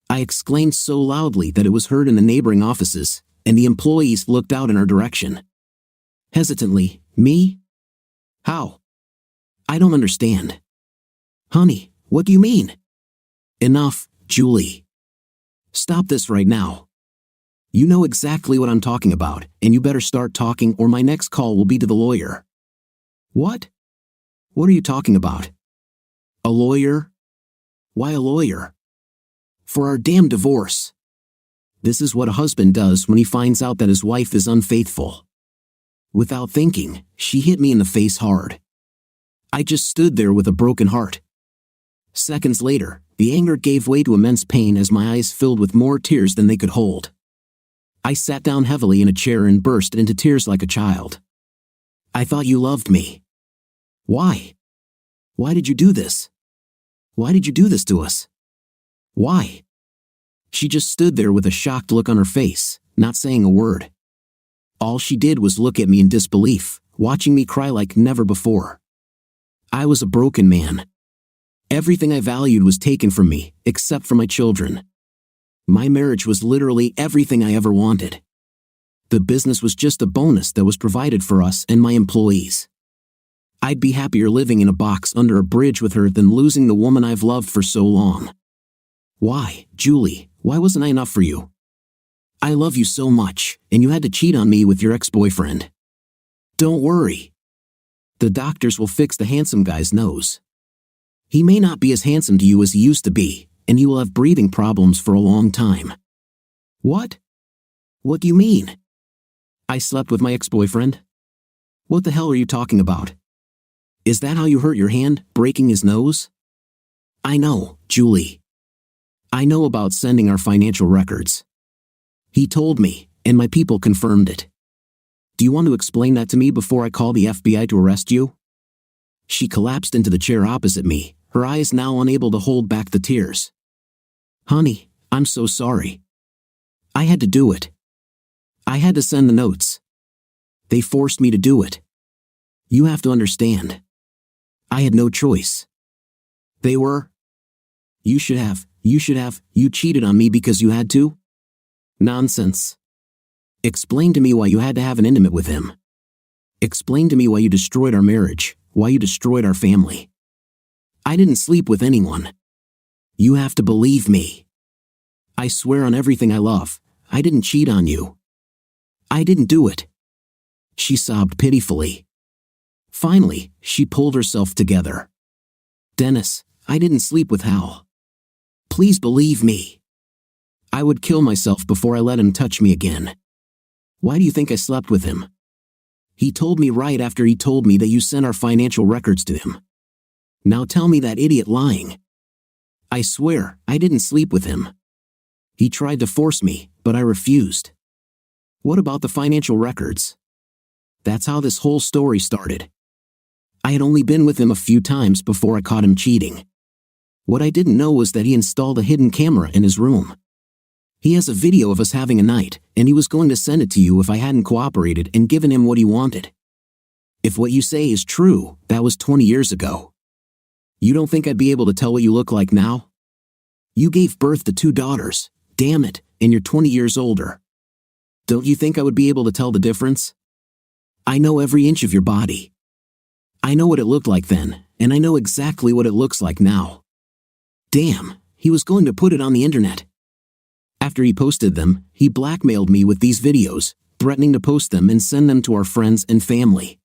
I exclaimed so loudly that it was heard in the neighboring offices, and the employees looked out in our direction. Hesitantly, me? How? I don't understand. Honey, what do you mean? Enough, Julie. Stop this right now. You know exactly what I'm talking about, and you better start talking or my next call will be to the lawyer. What? What are you talking about? A lawyer? Why a lawyer? For our damn divorce. This is what a husband does when he finds out that his wife is unfaithful. Without thinking, she hit me in the face hard. I just stood there with a broken heart. Seconds later, the anger gave way to immense pain as my eyes filled with more tears than they could hold. I sat down heavily in a chair and burst into tears like a child. I thought you loved me. Why? Why did you do this? Why did you do this to us? Why? She just stood there with a shocked look on her face, not saying a word. All she did was look at me in disbelief, watching me cry like never before. I was a broken man. Everything I valued was taken from me, except for my children. My marriage was literally everything I ever wanted. The business was just a bonus that was provided for us and my employees. I'd be happier living in a box under a bridge with her than losing the woman I've loved for so long. Why, Julie, why wasn't I enough for you? I love you so much, and you had to cheat on me with your ex-boyfriend. Don't worry. The doctors will fix the handsome guy's nose. He may not be as handsome to you as he used to be, and you will have breathing problems for a long time. What? What do you mean? I slept with my ex-boyfriend? What the hell are you talking about? Is that how you hurt your hand, breaking his nose? I know, Julie. I know about sending our financial records. He told me, and my people confirmed it. Do you want to explain that to me before I call the FBI to arrest you? She collapsed into the chair opposite me, her eyes now unable to hold back the tears. Honey, I'm so sorry. I had to do it. I had to send the notes. They forced me to do it. You have to understand. I had no choice. They were. You cheated on me because you had to? Nonsense. Explain to me why you had to have an intimate with him. Explain to me why you destroyed our marriage, why you destroyed our family. I didn't sleep with anyone. You have to believe me. I swear on everything I love, I didn't cheat on you. I didn't do it. She sobbed pitifully. Finally, she pulled herself together. Dennis, I didn't sleep with Hal. Please believe me. I would kill myself before I let him touch me again. Why do you think I slept with him? He told me right after he told me that you sent our financial records to him. Now tell me that idiot lying. I swear, I didn't sleep with him. He tried to force me, but I refused. What about the financial records? That's how this whole story started. I had only been with him a few times before I caught him cheating. What I didn't know was that he installed a hidden camera in his room. He has a video of us having a night, and he was going to send it to you if I hadn't cooperated and given him what he wanted. If what you say is true, that was 20 years ago. You don't think I'd be able to tell what you look like now? You gave birth to 2 daughters, damn it, and you're 20 years older. Don't you think I would be able to tell the difference? I know every inch of your body. I know what it looked like then, and I know exactly what it looks like now. Damn, he was going to put it on the internet. After he posted them, he blackmailed me with these videos, threatening to post them and send them to our friends and family.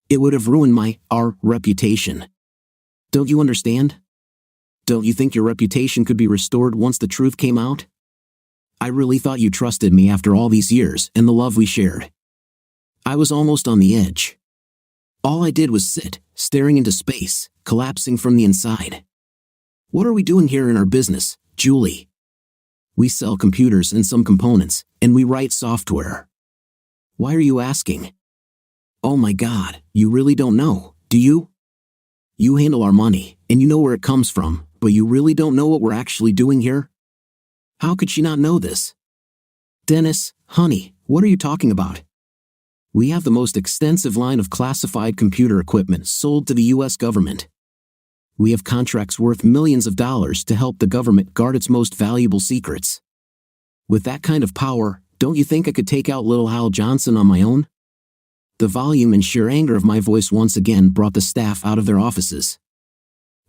It would have ruined our reputation. Don't you understand? Don't you think your reputation could be restored once the truth came out? I really thought you trusted me after all these years and the love we shared. I was almost on the edge. All I did was sit, staring into space, collapsing from the inside. What are we doing here in our business, Julie? We sell computers and some components, and we write software. Why are you asking? Oh my God, you really don't know, do you? You handle our money, and you know where it comes from, but you really don't know what we're actually doing here? How could she not know this? Dennis, honey, what are you talking about? We have the most extensive line of classified computer equipment sold to the U.S. government. We have contracts worth millions of dollars to help the government guard its most valuable secrets. With that kind of power, don't you think I could take out little Hal Johnson on my own? The volume and sheer anger of my voice once again brought the staff out of their offices.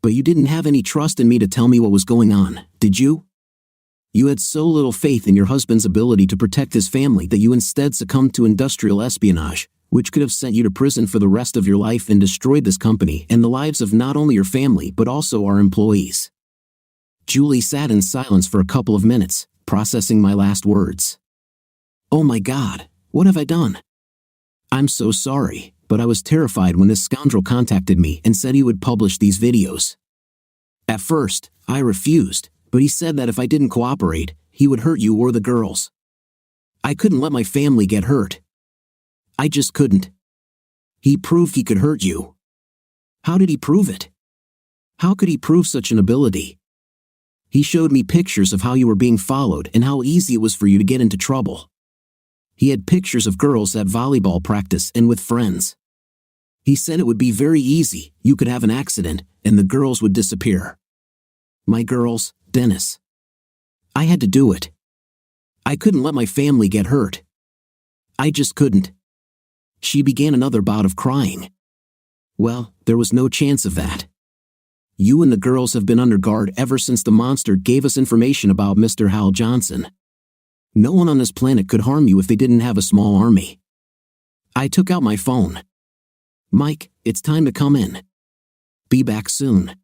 But you didn't have any trust in me to tell me what was going on, did you? You had so little faith in your husband's ability to protect his family that you instead succumbed to industrial espionage, which could have sent you to prison for the rest of your life and destroyed this company and the lives of not only your family but also our employees. Julie sat in silence for a couple of minutes, processing my last words. Oh my God, what have I done? I'm so sorry, but I was terrified when this scoundrel contacted me and said he would publish these videos. At first, I refused, but he said that if I didn't cooperate, he would hurt you or the girls. I couldn't let my family get hurt. I just couldn't. He proved he could hurt you. How did he prove it? How could he prove such an ability? He showed me pictures of how you were being followed and how easy it was for you to get into trouble. He had pictures of girls at volleyball practice and with friends. He said it would be very easy, you could have an accident, and the girls would disappear. My girls, Dennis. I had to do it. I couldn't let my family get hurt. I just couldn't. She began another bout of crying. Well, there was no chance of that. You and the girls have been under guard ever since the monster gave us information about Mr. Hal Johnson. No one on this planet could harm you if they didn't have a small army. I took out my phone. Mike, it's time to come in. Be back soon.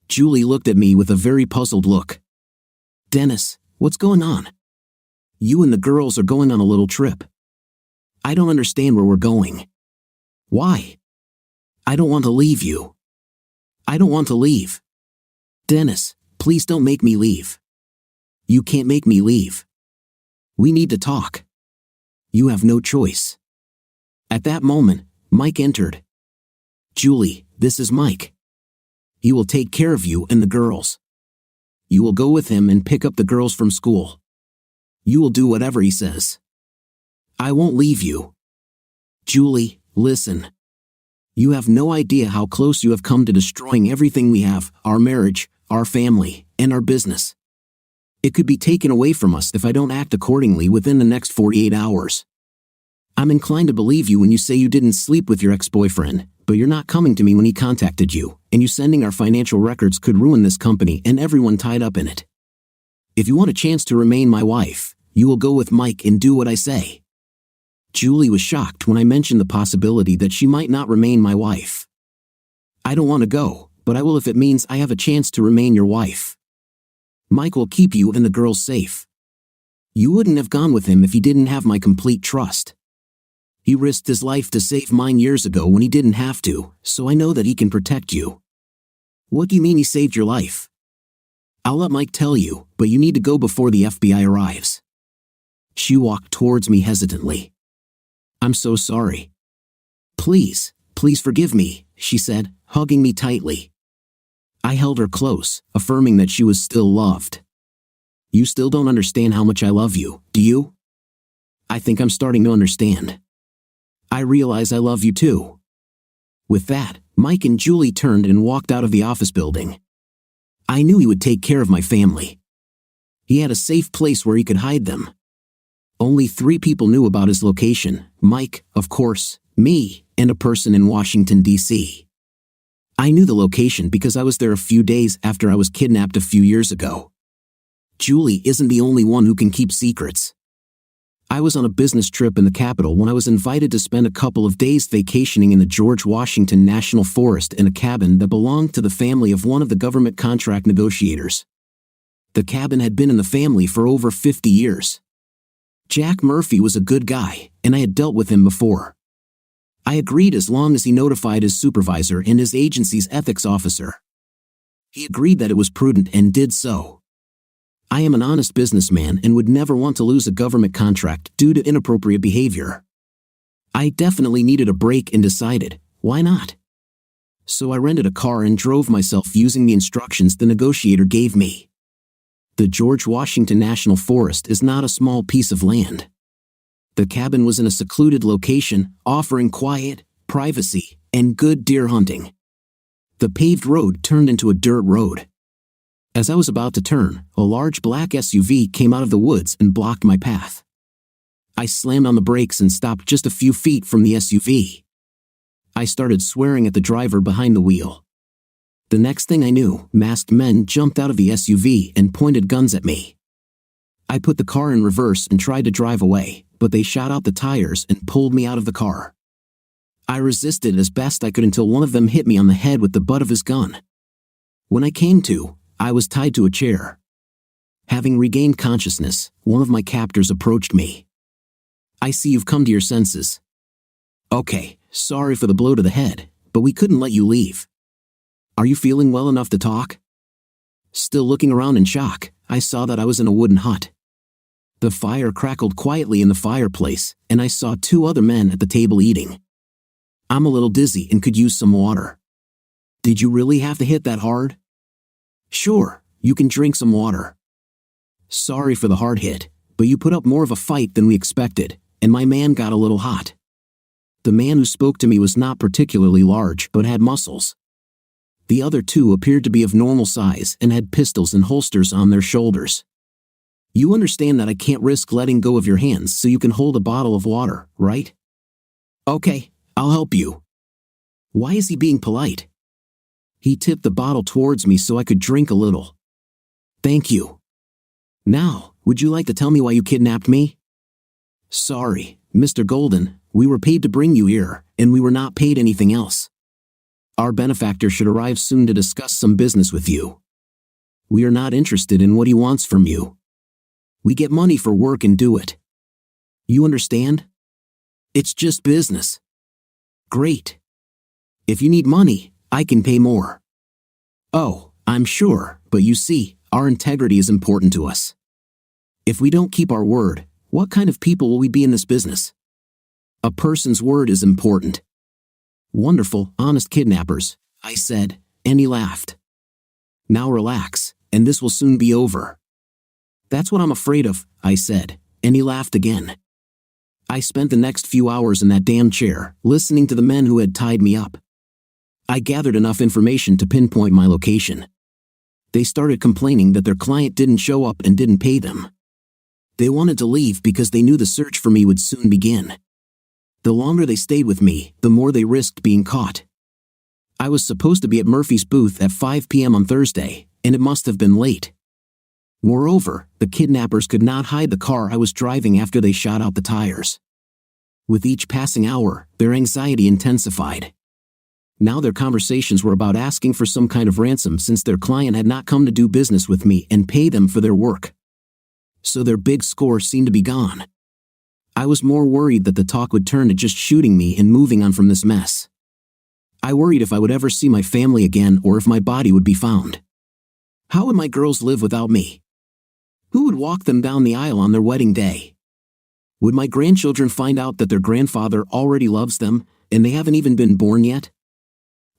Julie looked at me with a very puzzled look. Dennis, what's going on? You and the girls are going on a little trip. I don't understand where we're going. Why? I don't want to leave you. I don't want to leave. Dennis, please don't make me leave. You can't make me leave. We need to talk. You have no choice. At that moment, Mike entered. Julie, this is Mike. He will take care of you and the girls. You will go with him and pick up the girls from school. You will do whatever he says. I won't leave you. Julie, listen. You have no idea how close you have come to destroying everything we have, our marriage, our family, and our business. It could be taken away from us if I don't act accordingly within the next 48 hours. I'm inclined to believe you when you say you didn't sleep with your ex-boyfriend, but you're not coming to me when he contacted you, and you sending our financial records could ruin this company and everyone tied up in it. If you want a chance to remain my wife, you will go with Mike and do what I say. Julie was shocked when I mentioned the possibility that she might not remain my wife. I don't want to go, but I will if it means I have a chance to remain your wife. Mike will keep you and the girls safe. You wouldn't have gone with him if he didn't have my complete trust. He risked his life to save mine years ago when he didn't have to, so I know that he can protect you. What do you mean he saved your life? I'll let Mike tell you, but you need to go before the FBI arrives. She walked towards me hesitantly. I'm so sorry. Please forgive me, she said, hugging me tightly. I held her close, affirming that she was still loved. You still don't understand how much I love you, do you? I think I'm starting to understand. I realize I love you too. With that, Mike and Julie turned and walked out of the office building. I knew he would take care of my family. He had a safe place where he could hide them. Only 3 people knew about his location: Mike, of course, me, and a person in Washington, D.C. I knew the location because I was there a few days after I was kidnapped a few years ago. Julie isn't the only one who can keep secrets. I was on a business trip in the capital when I was invited to spend a couple of days vacationing in the George Washington National Forest in a cabin that belonged to the family of one of the government contract negotiators. The cabin had been in the family for over 50 years. Jack Murphy was a good guy, and I had dealt with him before. I agreed as long as he notified his supervisor and his agency's ethics officer. He agreed that it was prudent and did so. I am an honest businessman and would never want to lose a government contract due to inappropriate behavior. I definitely needed a break and decided, why not? So I rented a car and drove myself using the instructions the negotiator gave me. The George Washington National Forest is not a small piece of land. The cabin was in a secluded location, offering quiet, privacy, and good deer hunting. The paved road turned into a dirt road. As I was about to turn, a large black SUV came out of the woods and blocked my path. I slammed on the brakes and stopped just a few feet from the SUV. I started swearing at the driver behind the wheel. The next thing I knew, masked men jumped out of the SUV and pointed guns at me. I put the car in reverse and tried to drive away, but they shot out the tires and pulled me out of the car. I resisted as best I could until one of them hit me on the head with the butt of his gun. When I came to, I was tied to a chair. Having regained consciousness, one of my captors approached me. I see you've come to your senses. Okay, sorry for the blow to the head, but we couldn't let you leave. Are you feeling well enough to talk? Still looking around in shock, I saw that I was in a wooden hut. The fire crackled quietly in the fireplace, and I saw 2 other men at the table eating. I'm a little dizzy and could use some water. Did you really have to hit that hard? Sure, you can drink some water. Sorry for the hard hit, but you put up more of a fight than we expected, and my man got a little hot. The man who spoke to me was not particularly large but had muscles. The other 2 appeared to be of normal size and had pistols and holsters on their shoulders. You understand that I can't risk letting go of your hands so you can hold a bottle of water, right? Okay, I'll help you. Why is he being polite? He tipped the bottle towards me so I could drink a little. Thank you. Now, would you like to tell me why you kidnapped me? Sorry, Mr. Golden, we were paid to bring you here, and we were not paid anything else. Our benefactor should arrive soon to discuss some business with you. We are not interested in what he wants from you. We get money for work and do it. You understand? It's just business. Great. If you need money, I can pay more. Oh, I'm sure, but you see, our integrity is important to us. If we don't keep our word, what kind of people will we be in this business? A person's word is important. Wonderful, honest kidnappers, I said, and he laughed. Now relax, and this will soon be over. That's what I'm afraid of, I said, and he laughed again. I spent the next few hours in that damn chair, listening to the men who had tied me up. I gathered enough information to pinpoint my location. They started complaining that their client didn't show up and didn't pay them. They wanted to leave because they knew the search for me would soon begin. The longer they stayed with me, the more they risked being caught. I was supposed to be at Murphy's booth at 5 p.m. on Thursday, and it must have been late. Moreover, the kidnappers could not hide the car I was driving after they shot out the tires. With each passing hour, their anxiety intensified. Now their conversations were about asking for some kind of ransom since their client had not come to do business with me and pay them for their work. So their big score seemed to be gone. I was more worried that the talk would turn to just shooting me and moving on from this mess. I worried if I would ever see my family again or if my body would be found. How would my girls live without me? Who would walk them down the aisle on their wedding day? Would my grandchildren find out that their grandfather already loves them and they haven't even been born yet?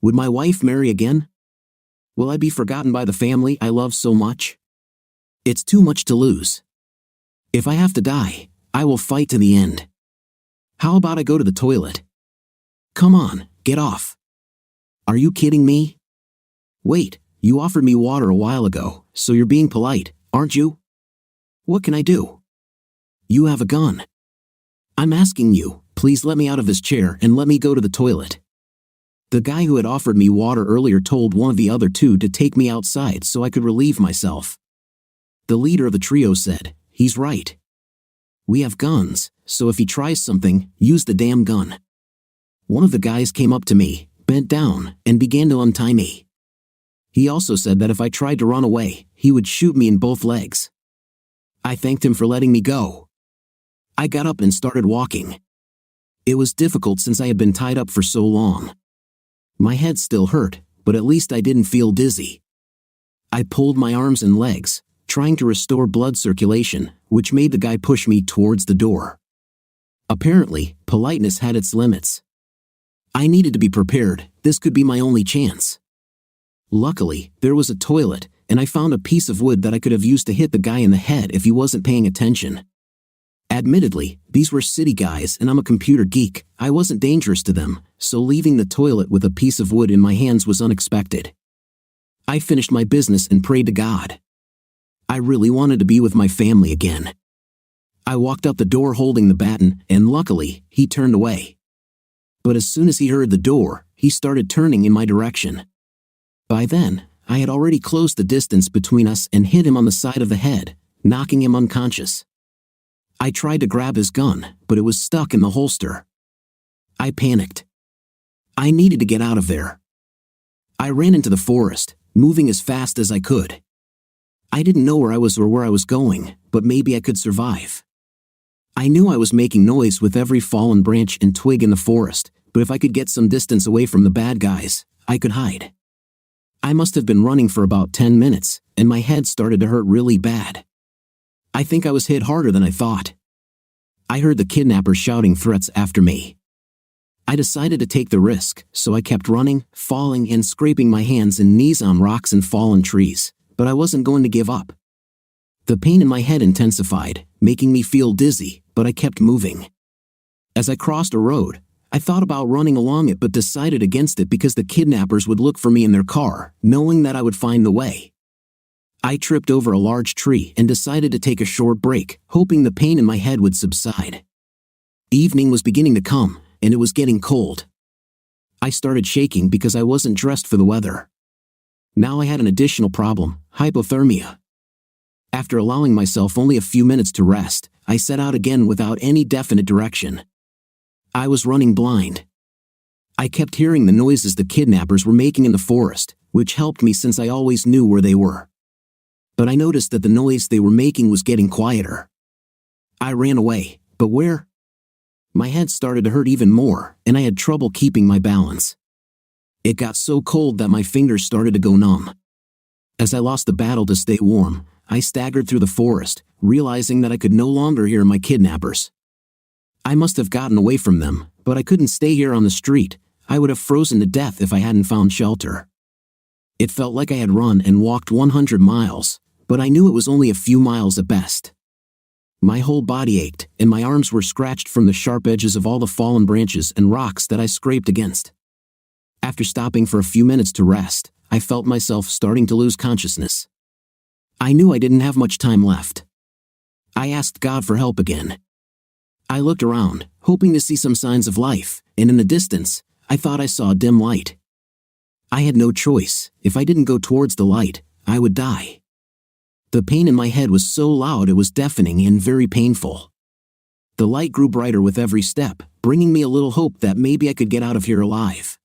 Would my wife marry again? Will I be forgotten by the family I love so much? It's too much to lose. If I have to die, I will fight to the end. How about I go to the toilet? Come on, get off. Are you kidding me? Wait, you offered me water a while ago, so you're being polite, aren't you? What can I do? You have a gun. I'm asking you, please let me out of this chair and let me go to the toilet. The guy who had offered me water earlier told one of the other two to take me outside so I could relieve myself. The leader of the trio said, "He's right. We have guns, so if he tries something, use the damn gun." One of the guys came up to me, bent down, and began to untie me. He also said that if I tried to run away, he would shoot me in both legs. I thanked him for letting me go. I got up and started walking. It was difficult since I had been tied up for so long. My head still hurt, but at least I didn't feel dizzy. I pulled my arms and legs, trying to restore blood circulation, which made the guy push me towards the door. Apparently, politeness had its limits. I needed to be prepared. This could be my only chance. Luckily, there was a toilet, and I found a piece of wood that I could have used to hit the guy in the head if he wasn't paying attention. Admittedly, these were city guys and I'm a computer geek. I wasn't dangerous to them, so leaving the toilet with a piece of wood in my hands was unexpected. I finished my business and prayed to God. I really wanted to be with my family again. I walked up the door holding the baton, and luckily, he turned away. But as soon as he heard the door, he started turning in my direction. By then, I had already closed the distance between us and hit him on the side of the head, knocking him unconscious. I tried to grab his gun, but it was stuck in the holster. I panicked. I needed to get out of there. I ran into the forest, moving as fast as I could. I didn't know where I was or where I was going, but maybe I could survive. I knew I was making noise with every fallen branch and twig in the forest, but if I could get some distance away from the bad guys, I could hide. I must have been running for about 10 minutes, and my head started to hurt really bad. I think I was hit harder than I thought. I heard the kidnappers shouting threats after me. I decided to take the risk, so I kept running, falling, and scraping my hands and knees on rocks and fallen trees, but I wasn't going to give up. The pain in my head intensified, making me feel dizzy, but I kept moving. As I crossed a road, I thought about running along it but decided against it because the kidnappers would look for me in their car, knowing that I would find the way. I tripped over a large tree and decided to take a short break, hoping the pain in my head would subside. Evening was beginning to come, and it was getting cold. I started shaking because I wasn't dressed for the weather. Now I had an additional problem, hypothermia. After allowing myself only a few minutes to rest, I set out again without any definite direction. I was running blind. I kept hearing the noises the kidnappers were making in the forest, which helped me since I always knew where they were. But I noticed that the noise they were making was getting quieter. I ran away, but where? My head started to hurt even more, and I had trouble keeping my balance. It got so cold that my fingers started to go numb. As I lost the battle to stay warm, I staggered through the forest, realizing that I could no longer hear my kidnappers. I must have gotten away from them, but I couldn't stay here on the street. I would have frozen to death if I hadn't found shelter. It felt like I had run and walked 100 miles, but I knew it was only a few miles at best. My whole body ached, and my arms were scratched from the sharp edges of all the fallen branches and rocks that I scraped against. After stopping for a few minutes to rest, I felt myself starting to lose consciousness. I knew I didn't have much time left. I asked God for help again. I looked around, hoping to see some signs of life, and in the distance, I thought I saw a dim light. I had no choice. If I didn't go towards the light, I would die. The pain in my head was so loud it was deafening and very painful. The light grew brighter with every step, bringing me a little hope that maybe I could get out of here alive.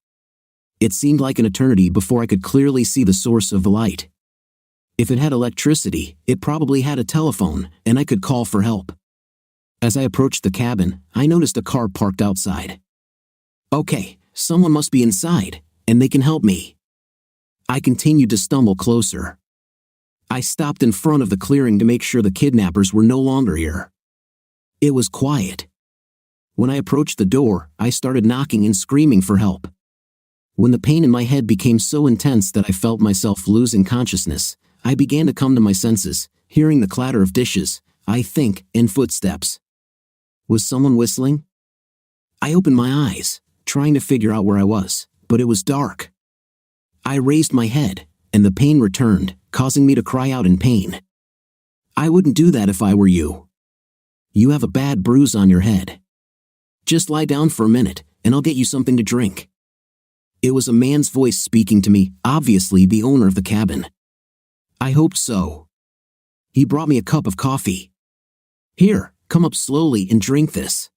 It seemed like an eternity before I could clearly see the source of the light. If it had electricity, it probably had a telephone, and I could call for help. As I approached the cabin, I noticed a car parked outside. Okay, someone must be inside, and they can help me. I continued to stumble closer. I stopped in front of the clearing to make sure the kidnappers were no longer here. It was quiet. When I approached the door, I started knocking and screaming for help. When the pain in my head became so intense that I felt myself losing consciousness, I began to come to my senses, hearing the clatter of dishes, I think, and footsteps. Was someone whistling? I opened my eyes, trying to figure out where I was, but it was dark. I raised my head, and the pain returned, causing me to cry out in pain. I wouldn't do that if I were you. You have a bad bruise on your head. Just lie down for a minute, and I'll get you something to drink. It was a man's voice speaking to me, obviously the owner of the cabin. I hoped so. He brought me a cup of coffee. Here, come up slowly and drink this.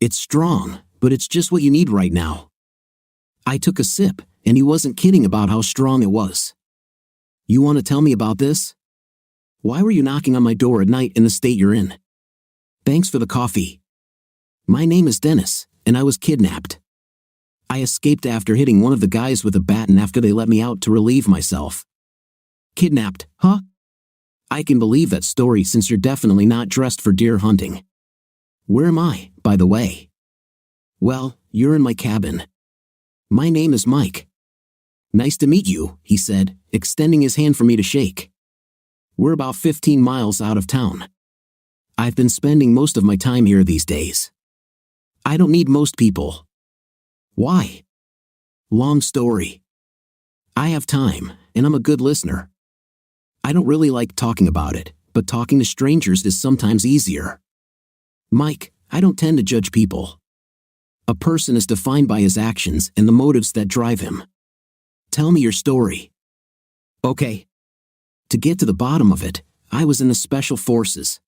It's strong, but it's just what you need right now. I took a sip, and he wasn't kidding about how strong it was. You want to tell me about this? Why were you knocking on my door at night in the state you're in? Thanks for the coffee. My name is Dennis, and I was kidnapped. I escaped after hitting one of the guys with a baton after they let me out to relieve myself. Kidnapped, huh? I can believe that story since you're definitely not dressed for deer hunting. Where am I, by the way? Well, you're in my cabin. My name is Mike. Nice to meet you, he said, extending his hand for me to shake. We're about 15 miles out of town. I've been spending most of my time here these days. I don't need most people. Why? Long story. I have time, and I'm a good listener. I don't really like talking about it, but talking to strangers is sometimes easier. Mike, I don't tend to judge people. A person is defined by his actions and the motives that drive him. Tell me your story. Okay. To get to the bottom of it, I was in the Special Forces.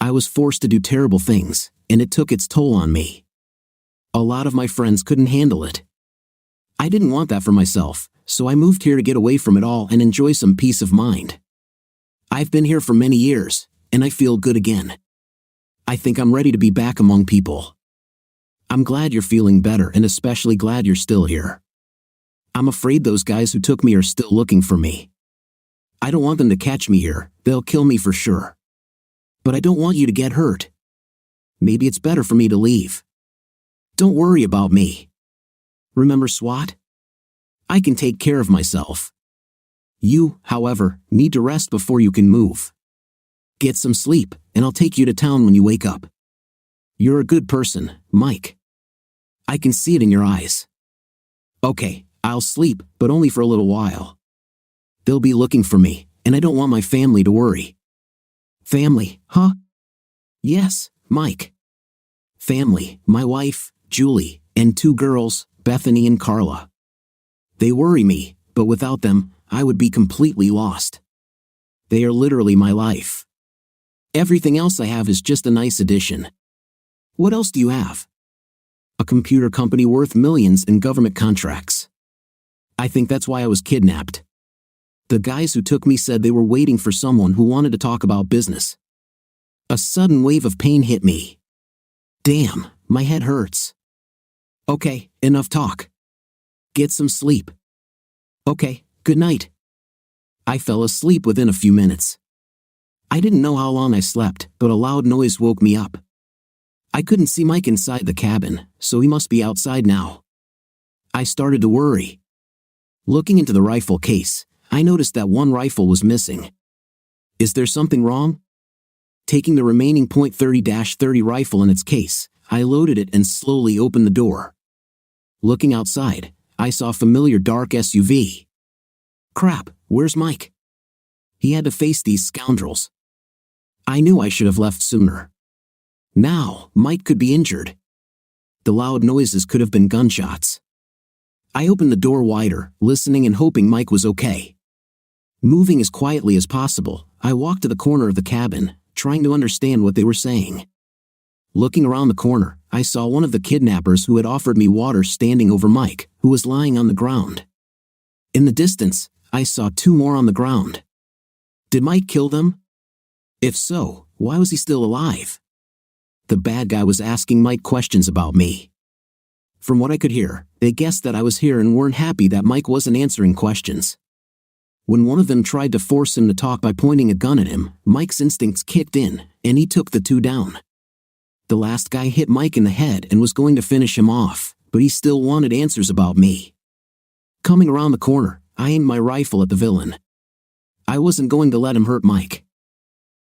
I was forced to do terrible things, and it took its toll on me. A lot of my friends couldn't handle it. I didn't want that for myself, so I moved here to get away from it all and enjoy some peace of mind. I've been here for many years, and I feel good again. I think I'm ready to be back among people. I'm glad you're feeling better and especially glad you're still here. I'm afraid those guys who took me are still looking for me. I don't want them to catch me here, they'll kill me for sure. But I don't want you to get hurt. Maybe it's better for me to leave. Don't worry about me. Remember SWAT? I can take care of myself. You, however, need to rest before you can move. Get some sleep, and I'll take you to town when you wake up. You're a good person, Mike. I can see it in your eyes. Okay, I'll sleep, but only for a little while. They'll be looking for me, and I don't want my family to worry. Family, huh? Yes, Mike. Family, my wife, Julie, and 2 girls, Bethany and Carla. They worry me, but without them, I would be completely lost. They are literally my life. Everything else I have is just a nice addition. What else do you have? A computer company worth millions in government contracts. I think that's why I was kidnapped. The guys who took me said they were waiting for someone who wanted to talk about business. A sudden wave of pain hit me. Damn, my head hurts. Okay, enough talk. Get some sleep. Okay, good night. I fell asleep within a few minutes. I didn't know how long I slept, but a loud noise woke me up. I couldn't see Mike inside the cabin, so he must be outside now. I started to worry. Looking into the rifle case, I noticed that one rifle was missing. Is there something wrong? Taking the remaining .30-30 rifle in its case, I loaded it and slowly opened the door. Looking outside, I saw a familiar dark SUV. Crap, where's Mike? He had to face these scoundrels. I knew I should have left sooner. Now, Mike could be injured. The loud noises could have been gunshots. I opened the door wider, listening and hoping Mike was okay. Moving as quietly as possible, I walked to the corner of the cabin, trying to understand what they were saying. Looking around the corner, I saw one of the kidnappers who had offered me water standing over Mike, who was lying on the ground. In the distance, I saw 2 more on the ground. Did Mike kill them? If so, why was he still alive? The bad guy was asking Mike questions about me. From what I could hear, they guessed that I was here and weren't happy that Mike wasn't answering questions. When one of them tried to force him to talk by pointing a gun at him, Mike's instincts kicked in, and he took the two down. The last guy hit Mike in the head and was going to finish him off, but he still wanted answers about me. Coming around the corner, I aimed my rifle at the villain. I wasn't going to let him hurt Mike.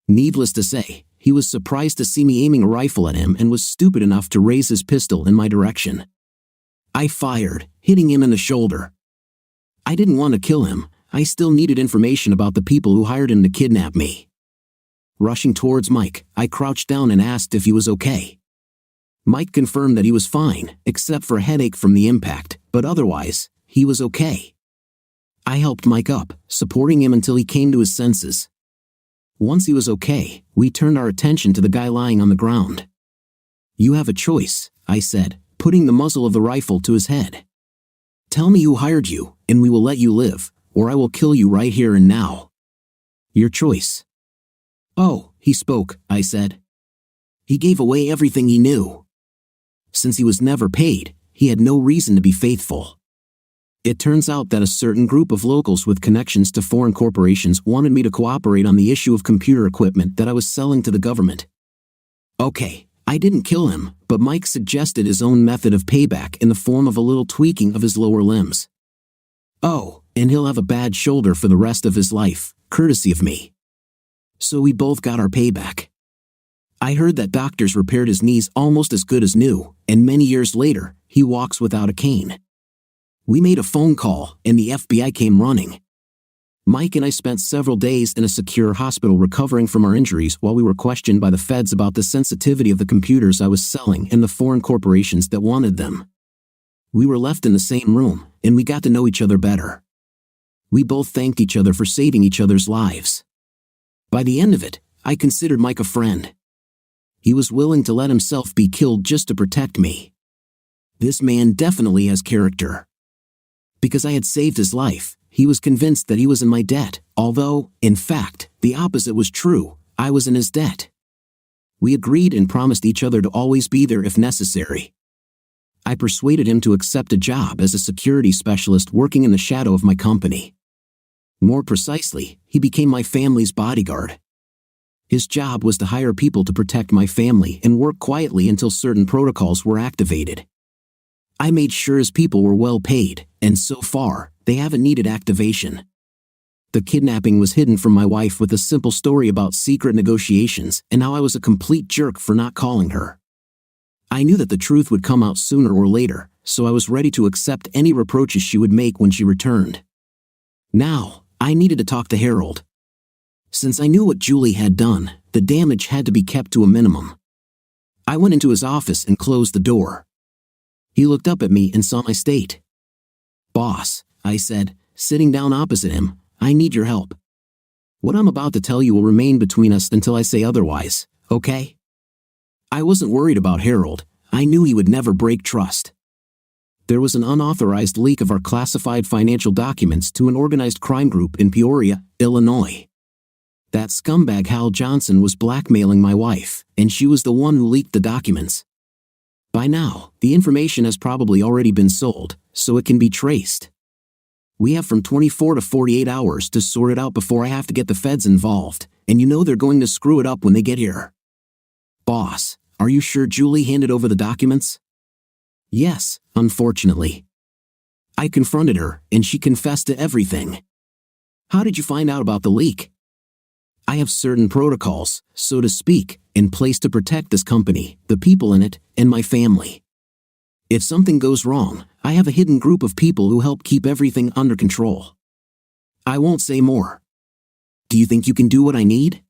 Needless to say, he was surprised to see me aiming a rifle at him and was stupid enough to raise his pistol in my direction. I fired, hitting him in the shoulder. I didn't want to kill him. I still needed information about the people who hired him to kidnap me. Rushing towards Mike, I crouched down and asked if he was okay. Mike confirmed that he was fine, except for a headache from the impact, but otherwise, he was okay. I helped Mike up, supporting him until he came to his senses. Once he was okay, we turned our attention to the guy lying on the ground. "You have a choice," I said, putting the muzzle of the rifle to his head. "Tell me who hired you, and we will let you live, or I will kill you right here and now. Your choice." "Oh," he spoke, I said. He gave away everything he knew. Since he was never paid, he had no reason to be faithful. It turns out that a certain group of locals with connections to foreign corporations wanted me to cooperate on the issue of computer equipment that I was selling to the government. Okay, I didn't kill him, but Mike suggested his own method of payback in the form of a little tweaking of his lower limbs. Oh, and he'll have a bad shoulder for the rest of his life, courtesy of me. So we both got our payback. I heard that doctors repaired his knees almost as good as new, and many years later, he walks without a cane. We made a phone call, and the FBI came running. Mike and I spent several days in a secure hospital recovering from our injuries while we were questioned by the feds about the sensitivity of the computers I was selling and the foreign corporations that wanted them. We were left in the same room, and we got to know each other better. We both thanked each other for saving each other's lives. By the end of it, I considered Mike a friend. He was willing to let himself be killed just to protect me. This man definitely has character. Because I had saved his life, he was convinced that he was in my debt, although, in fact, the opposite was true. I was in his debt. We agreed and promised each other to always be there if necessary. I persuaded him to accept a job as a security specialist working in the shadow of my company. More precisely, he became my family's bodyguard. His job was to hire people to protect my family and work quietly until certain protocols were activated. I made sure his people were well paid, and so far, they haven't needed activation. The kidnapping was hidden from my wife with a simple story about secret negotiations and how I was a complete jerk for not calling her. I knew that the truth would come out sooner or later, so I was ready to accept any reproaches she would make when she returned. Now, I needed to talk to Harold. Since I knew what Julie had done, the damage had to be kept to a minimum. I went into his office and closed the door. He looked up at me and saw my state. "Boss," I said, sitting down opposite him, "I need your help. What I'm about to tell you will remain between us until I say otherwise, okay?" I wasn't worried about Harold. I knew he would never break trust. There was an unauthorized leak of our classified financial documents to an organized crime group in Peoria, Illinois. That scumbag Hal Johnson was blackmailing my wife, and she was the one who leaked the documents. By now, the information has probably already been sold, so it can be traced. We have from 24 to 48 hours to sort it out before I have to get the feds involved, and you know they're going to screw it up when they get here. Boss, are you sure Julie handed over the documents? Yes, unfortunately. I confronted her, and she confessed to everything. How did you find out about the leak? I have certain protocols, so to speak, in place to protect this company, the people in it, and my family. If something goes wrong, I have a hidden group of people who help keep everything under control. I won't say more. Do you think you can do what I need?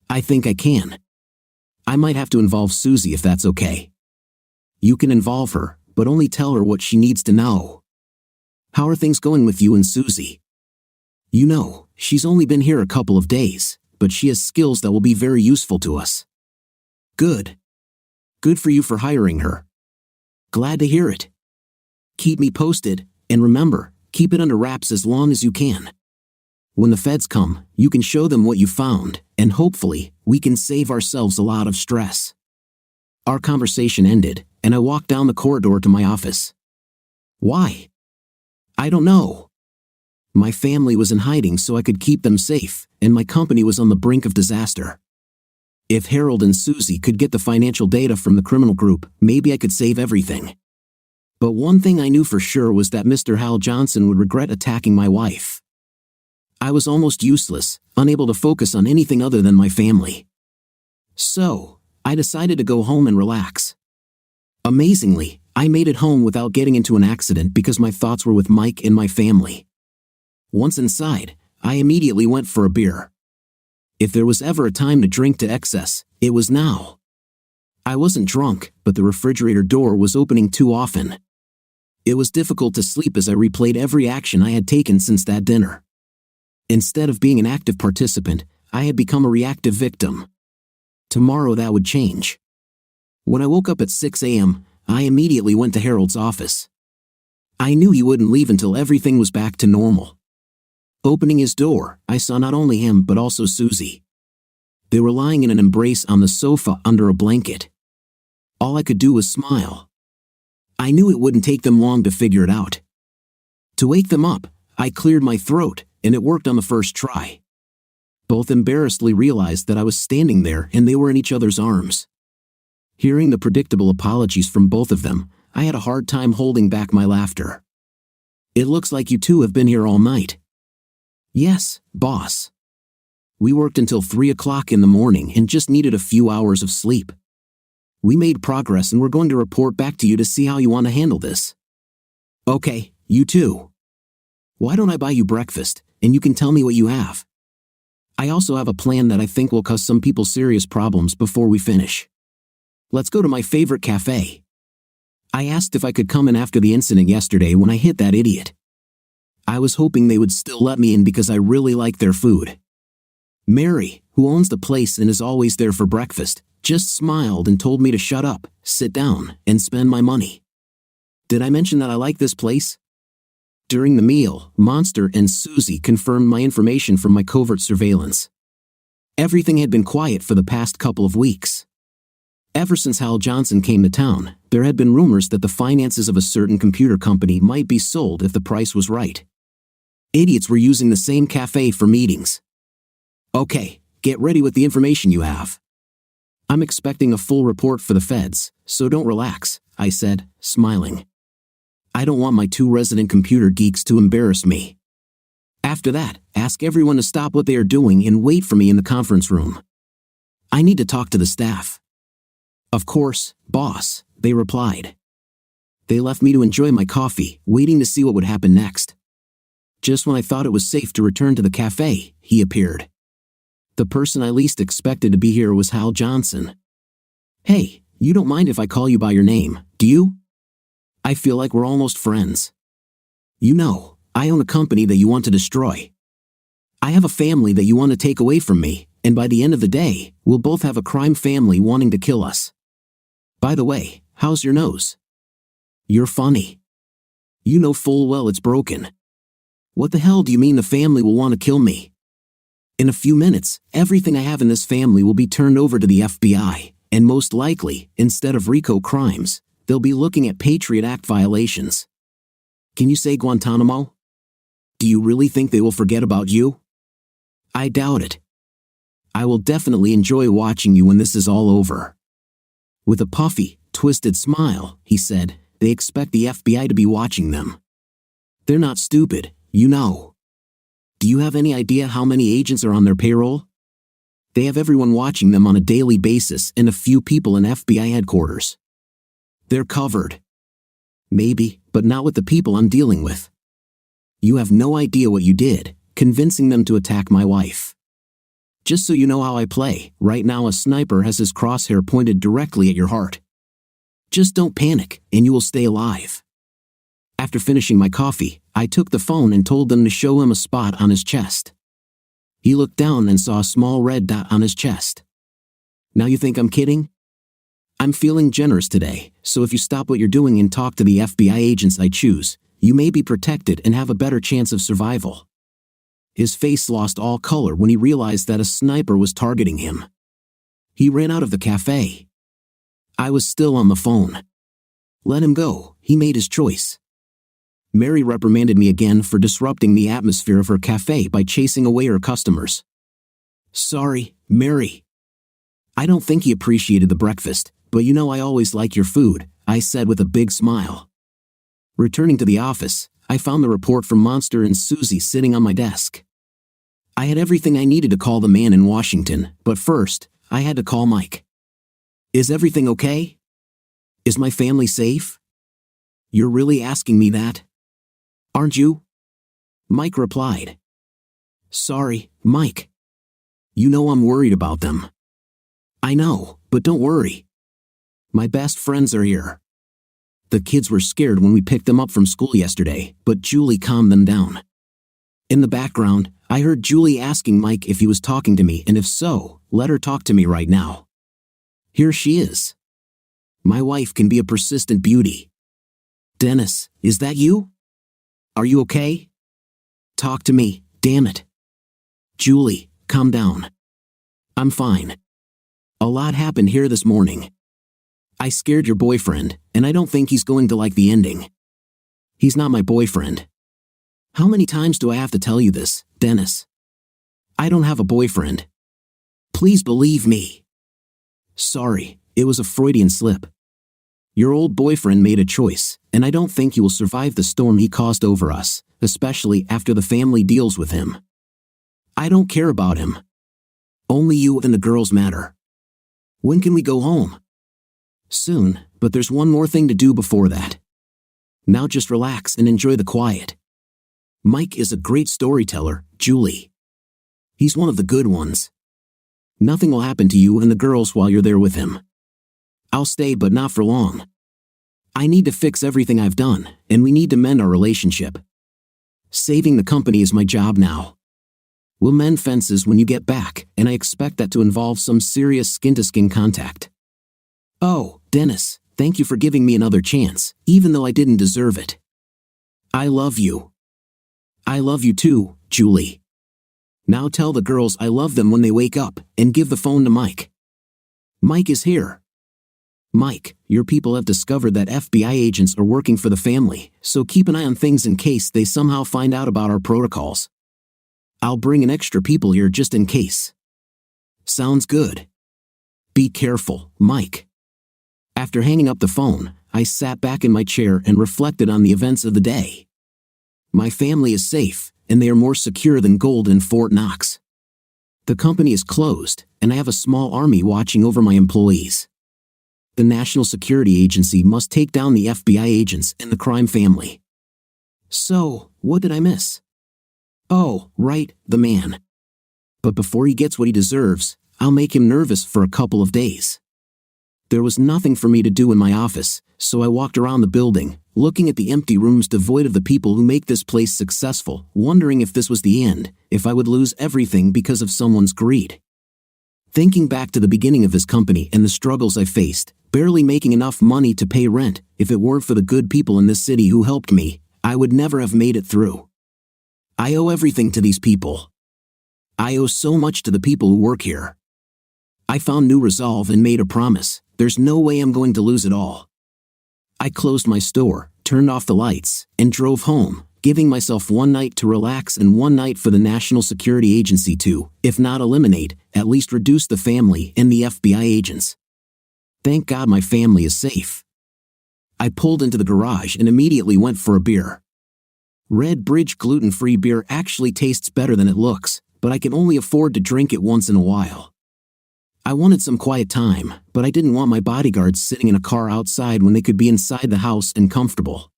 I think I can. I might have to involve Susie if that's okay. You can involve her, but only tell her what she needs to know. How are things going with you and Susie? You know, she's only been here a couple of days, but she has skills that will be very useful to us. Good. Good for you for hiring her. Glad to hear it. Keep me posted, and remember, keep it under wraps as long as you can. When the feds come, you can show them what you found, and hopefully, we can save ourselves a lot of stress. Our conversation ended, and I walked down the corridor to my office. Why? I don't know. My family was in hiding so I could keep them safe, and my company was on the brink of disaster. If Harold and Susie could get the financial data from the criminal group, maybe I could save everything. But one thing I knew for sure was that Mr. Hal Johnson would regret attacking my wife. I was almost useless, unable to focus on anything other than my family. So, I decided to go home and relax. Amazingly, I made it home without getting into an accident because my thoughts were with Mike and my family. Once inside, I immediately went for a beer. If there was ever a time to drink to excess, it was now. I wasn't drunk, but the refrigerator door was opening too often. It was difficult to sleep as I replayed every action I had taken since that dinner. Instead of being an active participant, I had become a reactive victim. Tomorrow that would change. When I woke up at 6 a.m., I immediately went to Harold's office. I knew he wouldn't leave until everything was back to normal. Opening his door, I saw not only him but also Susie. They were lying in an embrace on the sofa under a blanket. All I could do was smile. I knew it wouldn't take them long to figure it out. To wake them up, I cleared my throat, and it worked on the first try. Both embarrassedly realized that I was standing there and they were in each other's arms. Hearing the predictable apologies from both of them, I had a hard time holding back my laughter. "It looks like you two have been here all night." "Yes, boss. We worked until 3 o'clock in the morning and just needed a few hours of sleep. We made progress and we're going to report back to you to see how you want to handle this." "Okay, you too. Why don't I buy you breakfast, and you can tell me what you have? I also have a plan that I think will cause some people serious problems before we finish. Let's go to my favorite cafe." I asked if I could come in after the incident yesterday when I hit that idiot. I was hoping they would still let me in because I really like their food. Mary, who owns the place and is always there for breakfast, just smiled and told me to shut up, sit down, and spend my money. Did I mention that I like this place? During the meal, Monster and Susie confirmed my information from my covert surveillance. Everything had been quiet for the past couple of weeks. Ever since Hal Johnson came to town, there had been rumors that the finances of a certain computer company might be sold if the price was right. Idiots were using the same cafe for meetings. "Okay, get ready with the information you have. I'm expecting a full report for the feds, so don't relax," I said, smiling. I don't want my two resident computer geeks to embarrass me. After that, ask everyone to stop what they are doing and wait for me in the conference room. I need to talk to the staff. "Of course, boss," they replied. They left me to enjoy my coffee, waiting to see what would happen next. Just when I thought it was safe to return to the cafe, he appeared. The person I least expected to be here was Hal Johnson. "Hey, you don't mind if I call you by your name, do you? I feel like we're almost friends. You know, I own a company that you want to destroy. I have a family that you want to take away from me, and by the end of the day, we'll both have a crime family wanting to kill us. By the way, how's your nose? You're funny. You know full well it's broken. What the hell do you mean the family will want to kill me? In a few minutes, everything I have in this family will be turned over to the FBI, and most likely, instead of RICO crimes, they'll be looking at Patriot Act violations. Can you say Guantanamo? Do you really think they will forget about you? I doubt it. I will definitely enjoy watching you when this is all over." With a puffy, twisted smile, he said, "They expect the FBI to be watching them. They're not stupid, you know. Do you have any idea how many agents are on their payroll? They have everyone watching them on a daily basis and a few people in FBI headquarters. They're covered. Maybe, but not with the people I'm dealing with. You have no idea what you did, convincing them to attack my wife. Just so you know how I play, right now a sniper has his crosshair pointed directly at your heart. Just don't panic, and you will stay alive." After finishing my coffee, I took the phone and told them to show him a spot on his chest. He looked down and saw a small red dot on his chest. "Now you think I'm kidding? I'm feeling generous today, so if you stop what you're doing and talk to the FBI agents I choose, you may be protected and have a better chance of survival." His face lost all color when he realized that a sniper was targeting him. He ran out of the cafe. I was still on the phone. Let him go, he made his choice. Mary reprimanded me again for disrupting the atmosphere of her cafe by chasing away her customers. Sorry, Mary. I don't think he appreciated the breakfast, but you know I always like your food, I said with a big smile. Returning to the office, I found the report from Monster and Susie sitting on my desk. I had everything I needed to call the man in Washington, but first, I had to call Mike. Is everything okay? Is my family safe? You're really asking me that? Aren't you? Mike replied. Sorry, Mike. You know I'm worried about them. I know, but don't worry. My best friends are here. The kids were scared when we picked them up from school yesterday, but Julie calmed them down. In the background, I heard Julie asking Mike if he was talking to me, and if so, let her talk to me right now. Here she is. My wife can be a persistent beauty. Dennis, is that you? Are you okay? Talk to me, damn it. Julie, calm down. I'm fine. A lot happened here this morning. I scared your boyfriend, and I don't think he's going to like the ending. He's not my boyfriend. How many times do I have to tell you this, Dennis? I don't have a boyfriend. Please believe me. Sorry, it was a Freudian slip. Your old boyfriend made a choice, and I don't think he will survive the storm he caused over us, especially after the family deals with him. I don't care about him. Only you and the girls matter. When can we go home? Soon, but there's one more thing to do before that. Now just relax and enjoy the quiet. Mike is a great storyteller, Julie. He's one of the good ones. Nothing will happen to you and the girls while you're there with him. I'll stay, but not for long. I need to fix everything I've done, and we need to mend our relationship. Saving the company is my job now. We'll mend fences when you get back, and I expect that to involve some serious skin-to-skin contact. Oh, Dennis, thank you for giving me another chance, even though I didn't deserve it. I love you. I love you too, Julie. Now tell the girls I love them when they wake up, and give the phone to Mike. Mike is here. Mike, your people have discovered that FBI agents are working for the family, so keep an eye on things in case they somehow find out about our protocols. I'll bring in extra people here just in case. Sounds good. Be careful, Mike. After hanging up the phone, I sat back in my chair and reflected on the events of the day. My family is safe, and they are more secure than gold in Fort Knox. The company is closed, and I have a small army watching over my employees. The National Security Agency must take down the FBI agents and the crime family. So, what did I miss? Oh, right, the man. But before he gets what he deserves, I'll make him nervous for a couple of days. There was nothing for me to do in my office, so I walked around the building, looking at the empty rooms devoid of the people who make this place successful, wondering if this was the end, if I would lose everything because of someone's greed. Thinking back to the beginning of this company and the struggles I faced, barely making enough money to pay rent, if it weren't for the good people in this city who helped me, I would never have made it through. I owe everything to these people. I owe so much to the people who work here. I found new resolve and made a promise. There's no way I'm going to lose it all. I closed my store, turned off the lights, and drove home, giving myself one night to relax and one night for the National Security Agency to, if not eliminate, at least reduce the family and the FBI agents. Thank God my family is safe. I pulled into the garage and immediately went for a beer. Red Bridge gluten-free beer actually tastes better than it looks, but I can only afford to drink it once in a while. I wanted some quiet time, but I didn't want my bodyguards sitting in a car outside when they could be inside the house and comfortable.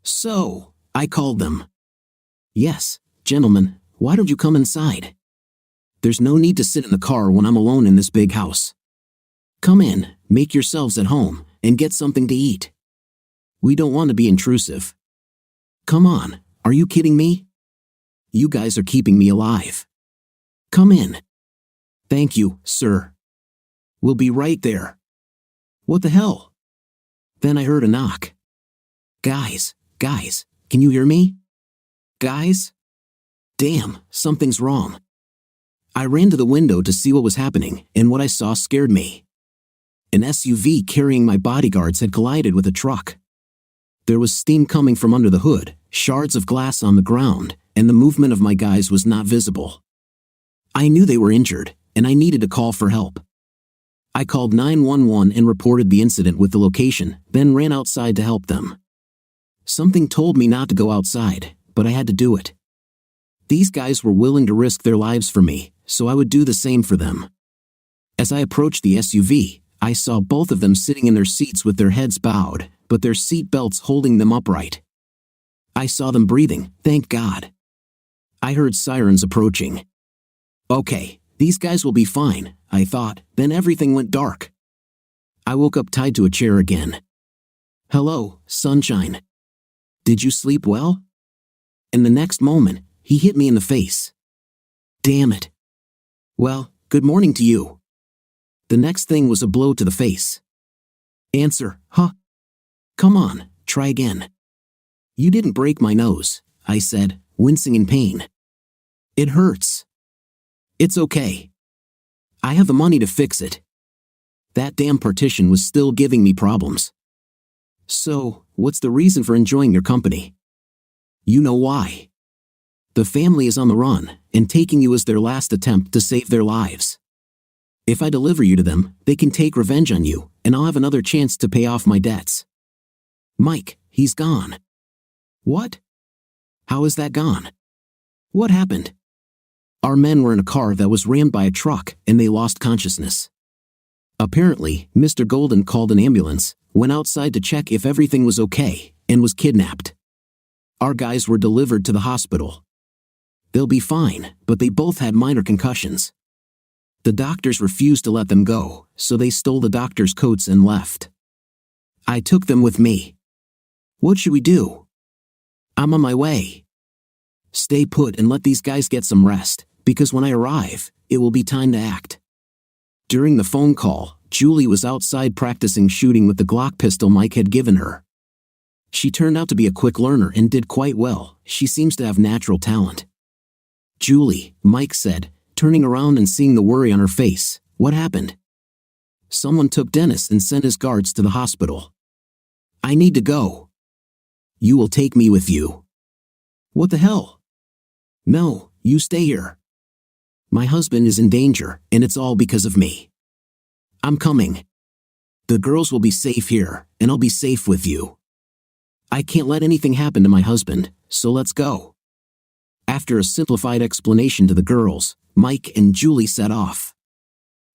So, I called them. Yes, gentlemen, why don't you come inside? There's no need to sit in the car when I'm alone in this big house. Come in, make yourselves at home, and get something to eat. We don't want to be intrusive. Come on, are you kidding me? You guys are keeping me alive. Come in. Thank you, sir. We'll be right there. What the hell? Then I heard a knock. Guys, can you hear me? Guys? Damn, something's wrong. I ran to the window to see what was happening, and what I saw scared me. An SUV carrying my bodyguards had collided with a truck. There was steam coming from under the hood, shards of glass on the ground, and the movement of my guys was not visible. I knew they were injured, and I needed to call for help. I called 911 and reported the incident with the location, then ran outside to help them. Something told me not to go outside, but I had to do it. These guys were willing to risk their lives for me, so I would do the same for them. As I approached the SUV, I saw both of them sitting in their seats with their heads bowed, but their seat belts holding them upright. I saw them breathing, thank God. I heard sirens approaching. Okay, these guys will be fine, I thought, then everything went dark. I woke up tied to a chair again. Hello, sunshine. Did you sleep well? In the next moment, he hit me in the face. Damn it. Well, good morning to you. The next thing was a blow to the face. Answer, huh? Come on, try again. You didn't break my nose, I said, wincing in pain. It hurts. It's okay. I have the money to fix it. That damn partition was still giving me problems. So, what's the reason for enjoying your company? You know why. The family is on the run, and taking you is their last attempt to save their lives. If I deliver you to them, they can take revenge on you, and I'll have another chance to pay off my debts. Mike, he's gone. What? How is that gone? What happened? Our men were in a car that was rammed by a truck, and they lost consciousness. Apparently, Mr. Golden called an ambulance, went outside to check if everything was okay, and was kidnapped. Our guys were delivered to the hospital. They'll be fine, but they both had minor concussions. The doctors refused to let them go, so they stole the doctors' coats and left. I took them with me. What should we do? I'm on my way. Stay put and let these guys get some rest, because when I arrive, it will be time to act. During the phone call, Julie was outside practicing shooting with the Glock pistol Mike had given her. She turned out to be a quick learner and did quite well. She seems to have natural talent. Julie, Mike said, turning around and seeing the worry on her face. What happened? Someone took Dennis and sent his guards to the hospital. I need to go. You will take me with you. What the hell? No, you stay here. My husband is in danger, and it's all because of me. I'm coming. The girls will be safe here, and I'll be safe with you. I can't let anything happen to my husband, so let's go. After a simplified explanation to the girls, Mike and Julie set off.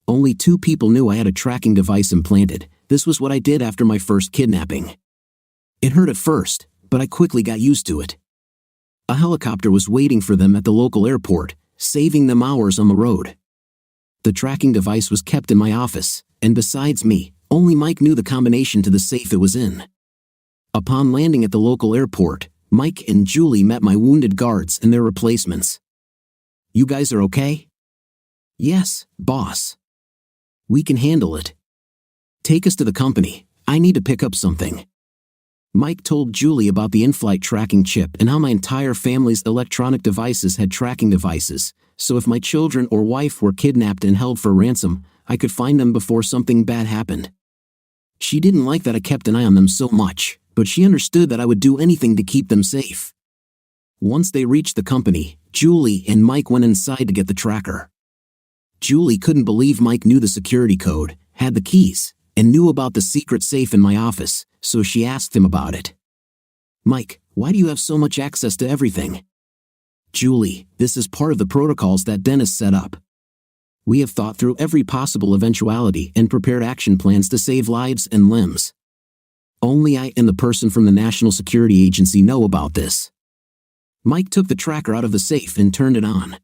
Only 2 people knew I had a tracking device implanted. This was what I did after my first kidnapping. It hurt at first, but I quickly got used to it. A helicopter was waiting for them at the local airport, saving them hours on the road. The tracking device was kept in my office, and besides me, only Mike knew the combination to the safe it was in. Upon landing at the local airport, Mike and Julie met my wounded guards and their replacements. You guys are okay? Yes, boss. We can handle it. Take us to the company. I need to pick up something. Mike told Julie about the in-flight tracking chip and how my entire family's electronic devices had tracking devices, so if my children or wife were kidnapped and held for ransom, I could find them before something bad happened. She didn't like that I kept an eye on them so much, but she understood that I would do anything to keep them safe. Once they reached the company, Julie and Mike went inside to get the tracker. Julie couldn't believe Mike knew the security code, had the keys, and knew about the secret safe in my office, so she asked him about it. Mike, why do you have so much access to everything? Julie, this is part of the protocols that Dennis set up. We have thought through every possible eventuality and prepared action plans to save lives and limbs. Only I and the person from the National Security Agency know about this. Mike took the tracker out of the safe and turned it on.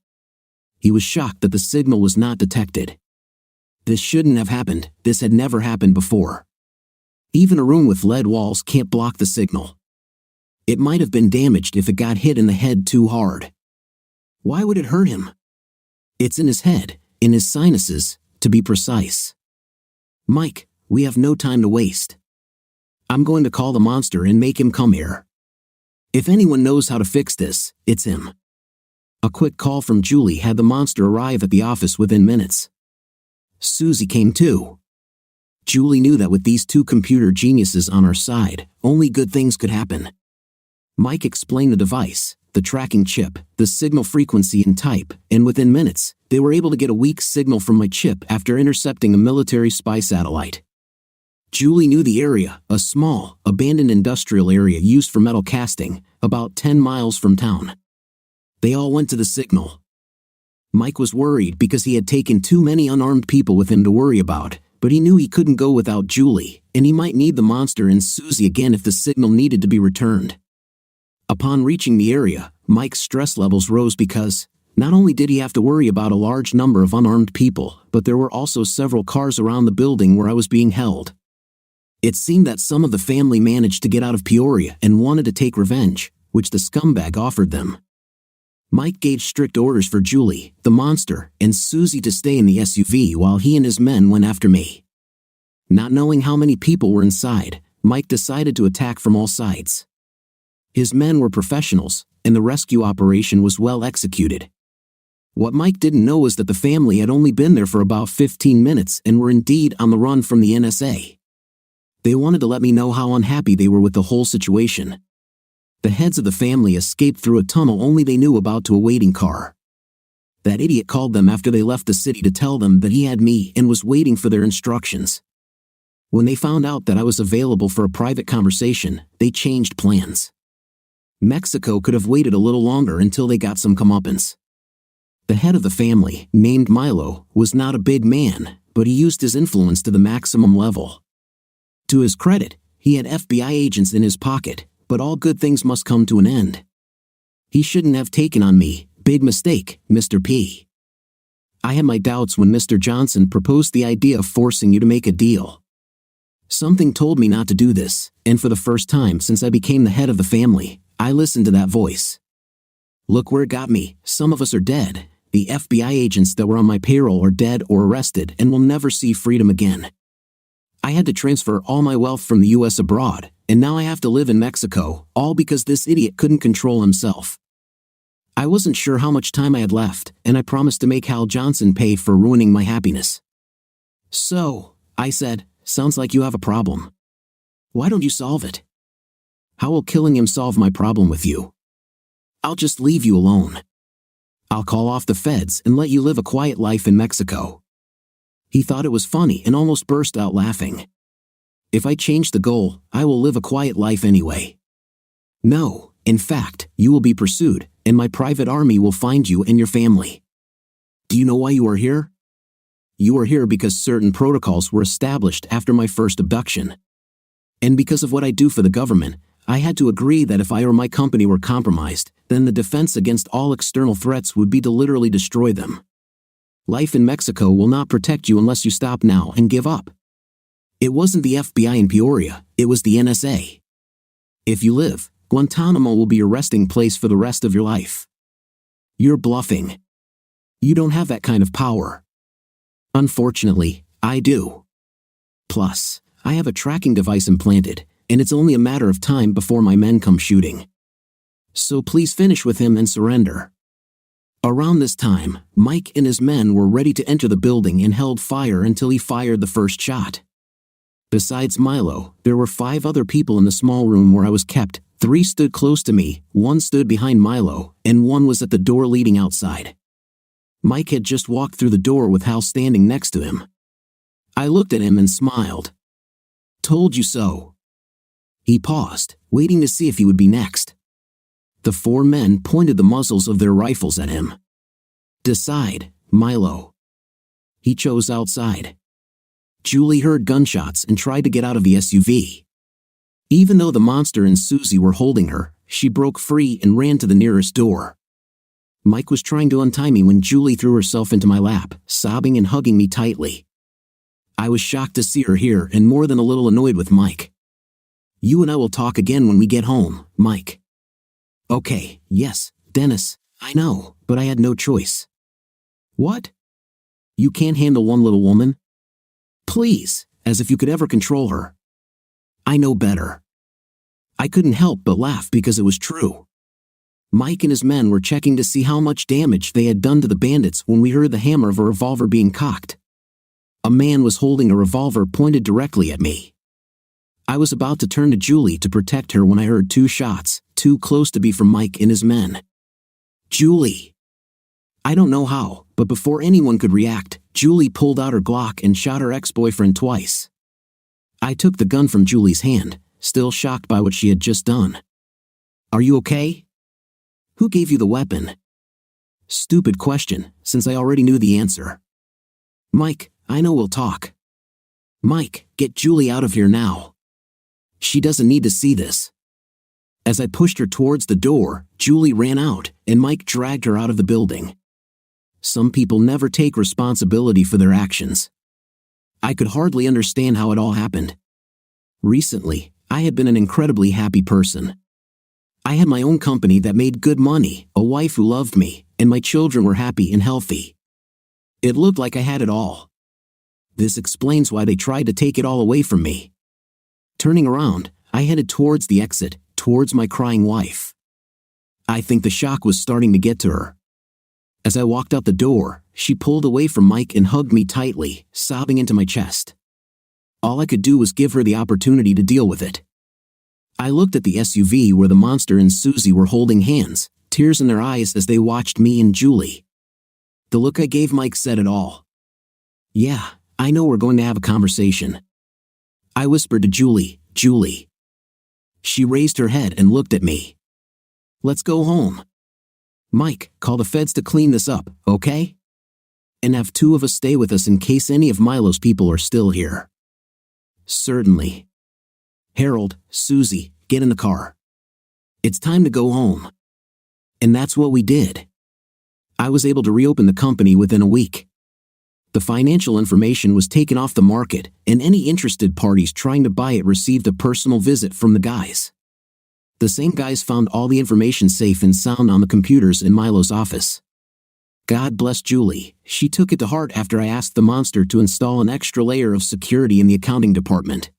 He was shocked that the signal was not detected. This shouldn't have happened. This had never happened before. Even a room with lead walls can't block the signal. It might have been damaged if it got hit in the head too hard. Why would it hurt him? It's in his head, in his sinuses, to be precise. Mike, we have no time to waste. I'm going to call the monster and make him come here. If anyone knows how to fix this, it's him. A quick call from Julie had the monster arrive at the office within minutes. Susie came too. Julie knew that with these two computer geniuses on our side, only good things could happen. Mike explained the device, the tracking chip, the signal frequency and type, and within minutes, they were able to get a weak signal from my chip after intercepting a military spy satellite. Julie knew the area, a small, abandoned industrial area used for metal casting, about 10 miles from town. They all went to the signal. Mike was worried because he had taken too many unarmed people with him to worry about, but he knew he couldn't go without Julie, and he might need the monster and Susie again if the signal needed to be returned. Upon reaching the area, Mike's stress levels rose because, not only did he have to worry about a large number of unarmed people, but there were also several cars around the building where I was being held. It seemed that some of the family managed to get out of Peoria and wanted to take revenge, which the scumbag offered them. Mike gave strict orders for Julie, the monster, and Susie to stay in the SUV while he and his men went after me. Not knowing how many people were inside, Mike decided to attack from all sides. His men were professionals, and the rescue operation was well executed. What Mike didn't know was that the family had only been there for about 15 minutes and were indeed on the run from the NSA. They wanted to let me know how unhappy they were with the whole situation. The heads of the family escaped through a tunnel only they knew about to a waiting car. That idiot called them after they left the city to tell them that he had me and was waiting for their instructions. When they found out that I was available for a private conversation, they changed plans. Mexico could have waited a little longer until they got some comeuppance. The head of the family, named Milo, was not a big man, but he used his influence to the maximum level. To his credit, he had FBI agents in his pocket, but all good things must come to an end. He shouldn't have taken on me. Big mistake, Mr. P. I had my doubts when Mr. Johnson proposed the idea of forcing you to make a deal. Something told me not to do this, and for the first time since I became the head of the family, I listened to that voice. Look where it got me. Some of us are dead. The FBI agents that were on my payroll are dead or arrested and will never see freedom again. I had to transfer all my wealth from the US abroad, and now I have to live in Mexico, all because this idiot couldn't control himself. I wasn't sure how much time I had left, and I promised to make Hal Johnson pay for ruining my happiness. So, I said, sounds like you have a problem. Why don't you solve it? How will killing him solve my problem with you? I'll just leave you alone. I'll call off the feds and let you live a quiet life in Mexico. He thought it was funny and almost burst out laughing. If I change the goal, I will live a quiet life anyway. No, in fact, you will be pursued, and my private army will find you and your family. Do you know why you are here? You are here because certain protocols were established after my first abduction. And because of what I do for the government, I had to agree that if I or my company were compromised, then the defense against all external threats would be to literally destroy them. Life in Mexico will not protect you unless you stop now and give up. It wasn't the FBI in Peoria, it was the NSA. If you live, Guantanamo will be your resting place for the rest of your life. You're bluffing. You don't have that kind of power. Unfortunately, I do. Plus, I have a tracking device implanted, and it's only a matter of time before my men come shooting. So please finish with him and surrender. Around this time, Mike and his men were ready to enter the building and held fire until he fired the first shot. Besides Milo, there were 5 other people in the small room where I was kept. 3 stood close to me, 1 stood behind Milo, and 1 was at the door leading outside. Mike had just walked through the door with Hal standing next to him. I looked at him and smiled. Told you so. He paused, waiting to see if he would be next. The 4 men pointed the muzzles of their rifles at him. Decide, Milo. He chose outside. Julie heard gunshots and tried to get out of the SUV. Even though the monster and Susie were holding her, she broke free and ran to the nearest door. Mike was trying to untie me when Julie threw herself into my lap, sobbing and hugging me tightly. I was shocked to see her here and more than a little annoyed with Mike. You and I will talk again when we get home, Mike. Okay, yes, Dennis, I know, but I had no choice. What? You can't handle one little woman? Please, as if you could ever control her. I know better. I couldn't help but laugh because it was true. Mike and his men were checking to see how much damage they had done to the bandits when we heard the hammer of a revolver being cocked. A man was holding a revolver pointed directly at me. I was about to turn to Julie to protect her when I heard 2 shots, too close to be from Mike and his men. Julie! I don't know how, but before anyone could react, Julie pulled out her Glock and shot her ex-boyfriend twice. I took the gun from Julie's hand, still shocked by what she had just done. Are you okay? Who gave you the weapon? Stupid question, since I already knew the answer. Mike, I know we'll talk. Mike, get Julie out of here now. She doesn't need to see this. As I pushed her towards the door, Julie ran out, and Mike dragged her out of the building. Some people never take responsibility for their actions. I could hardly understand how it all happened. Recently, I had been an incredibly happy person. I had my own company that made good money, a wife who loved me, and my children were happy and healthy. It looked like I had it all. This explains why they tried to take it all away from me. Turning around, I headed towards the exit, towards my crying wife. I think the shock was starting to get to her. As I walked out the door, she pulled away from Mike and hugged me tightly, sobbing into my chest. All I could do was give her the opportunity to deal with it. I looked at the SUV where the monster and Susie were holding hands, tears in their eyes as they watched me and Julie. The look I gave Mike said it all. Yeah, I know we're going to have a conversation. I whispered to Julie, Julie. She raised her head and looked at me. Let's go home. Mike, call the feds to clean this up, okay? And have 2 of us stay with us in case any of Milo's people are still here. Certainly. Harold, Susie, get in the car. It's time to go home. And that's what we did. I was able to reopen the company within a week. The financial information was taken off the market, and any interested parties trying to buy it received a personal visit from the guys. The same guys found all the information safe and sound on the computers in Milo's office. God bless Julie, she took it to heart after I asked the monster to install an extra layer of security in the accounting department.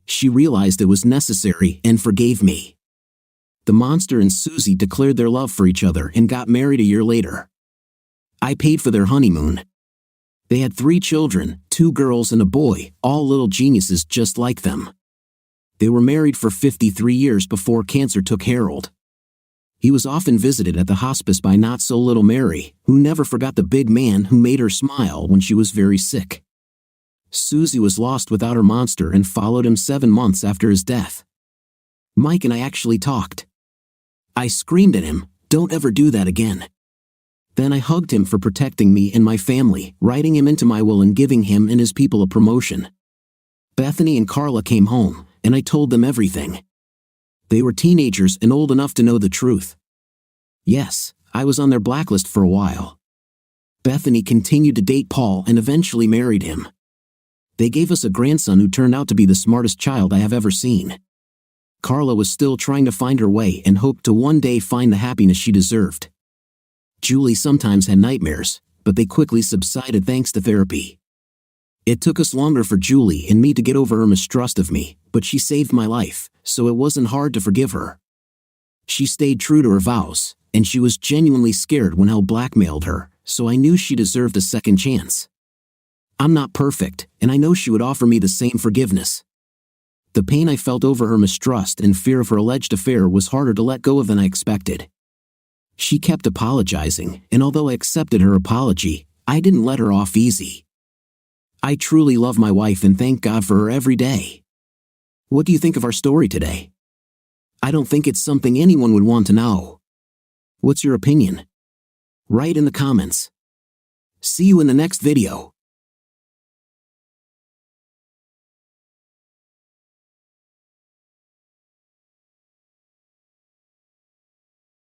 She realized it was necessary and forgave me. The monster and Susie declared their love for each other and got married a year later. I paid for their honeymoon. They had 3 children, 2 girls and a boy, all little geniuses just like them. They were married for 53 years before cancer took Harold. He was often visited at the hospice by not-so-little Mary, who never forgot the big man who made her smile when she was very sick. Susie was lost without her monster and followed him 7 months after his death. Mike and I actually talked. I screamed at him, "Don't ever do that again." Then I hugged him for protecting me and my family, writing him into my will and giving him and his people a promotion. Bethany and Carla came home, and I told them everything. They were teenagers and old enough to know the truth. Yes, I was on their blacklist for a while. Bethany continued to date Paul and eventually married him. They gave us a grandson who turned out to be the smartest child I have ever seen. Carla was still trying to find her way and hoped to one day find the happiness she deserved. Julie sometimes had nightmares, but they quickly subsided thanks to therapy. It took us longer for Julie and me to get over her mistrust of me, but she saved my life, so it wasn't hard to forgive her. She stayed true to her vows, and she was genuinely scared when hell blackmailed her, so I knew she deserved a second chance. I'm not perfect, and I know she would offer me the same forgiveness. The pain I felt over her mistrust and fear of her alleged affair was harder to let go of than I expected. She kept apologizing, and although I accepted her apology, I didn't let her off easy. I truly love my wife and thank God for her every day. What do you think of our story today? I don't think it's something anyone would want to know. What's your opinion? Write in the comments. See you in the next video.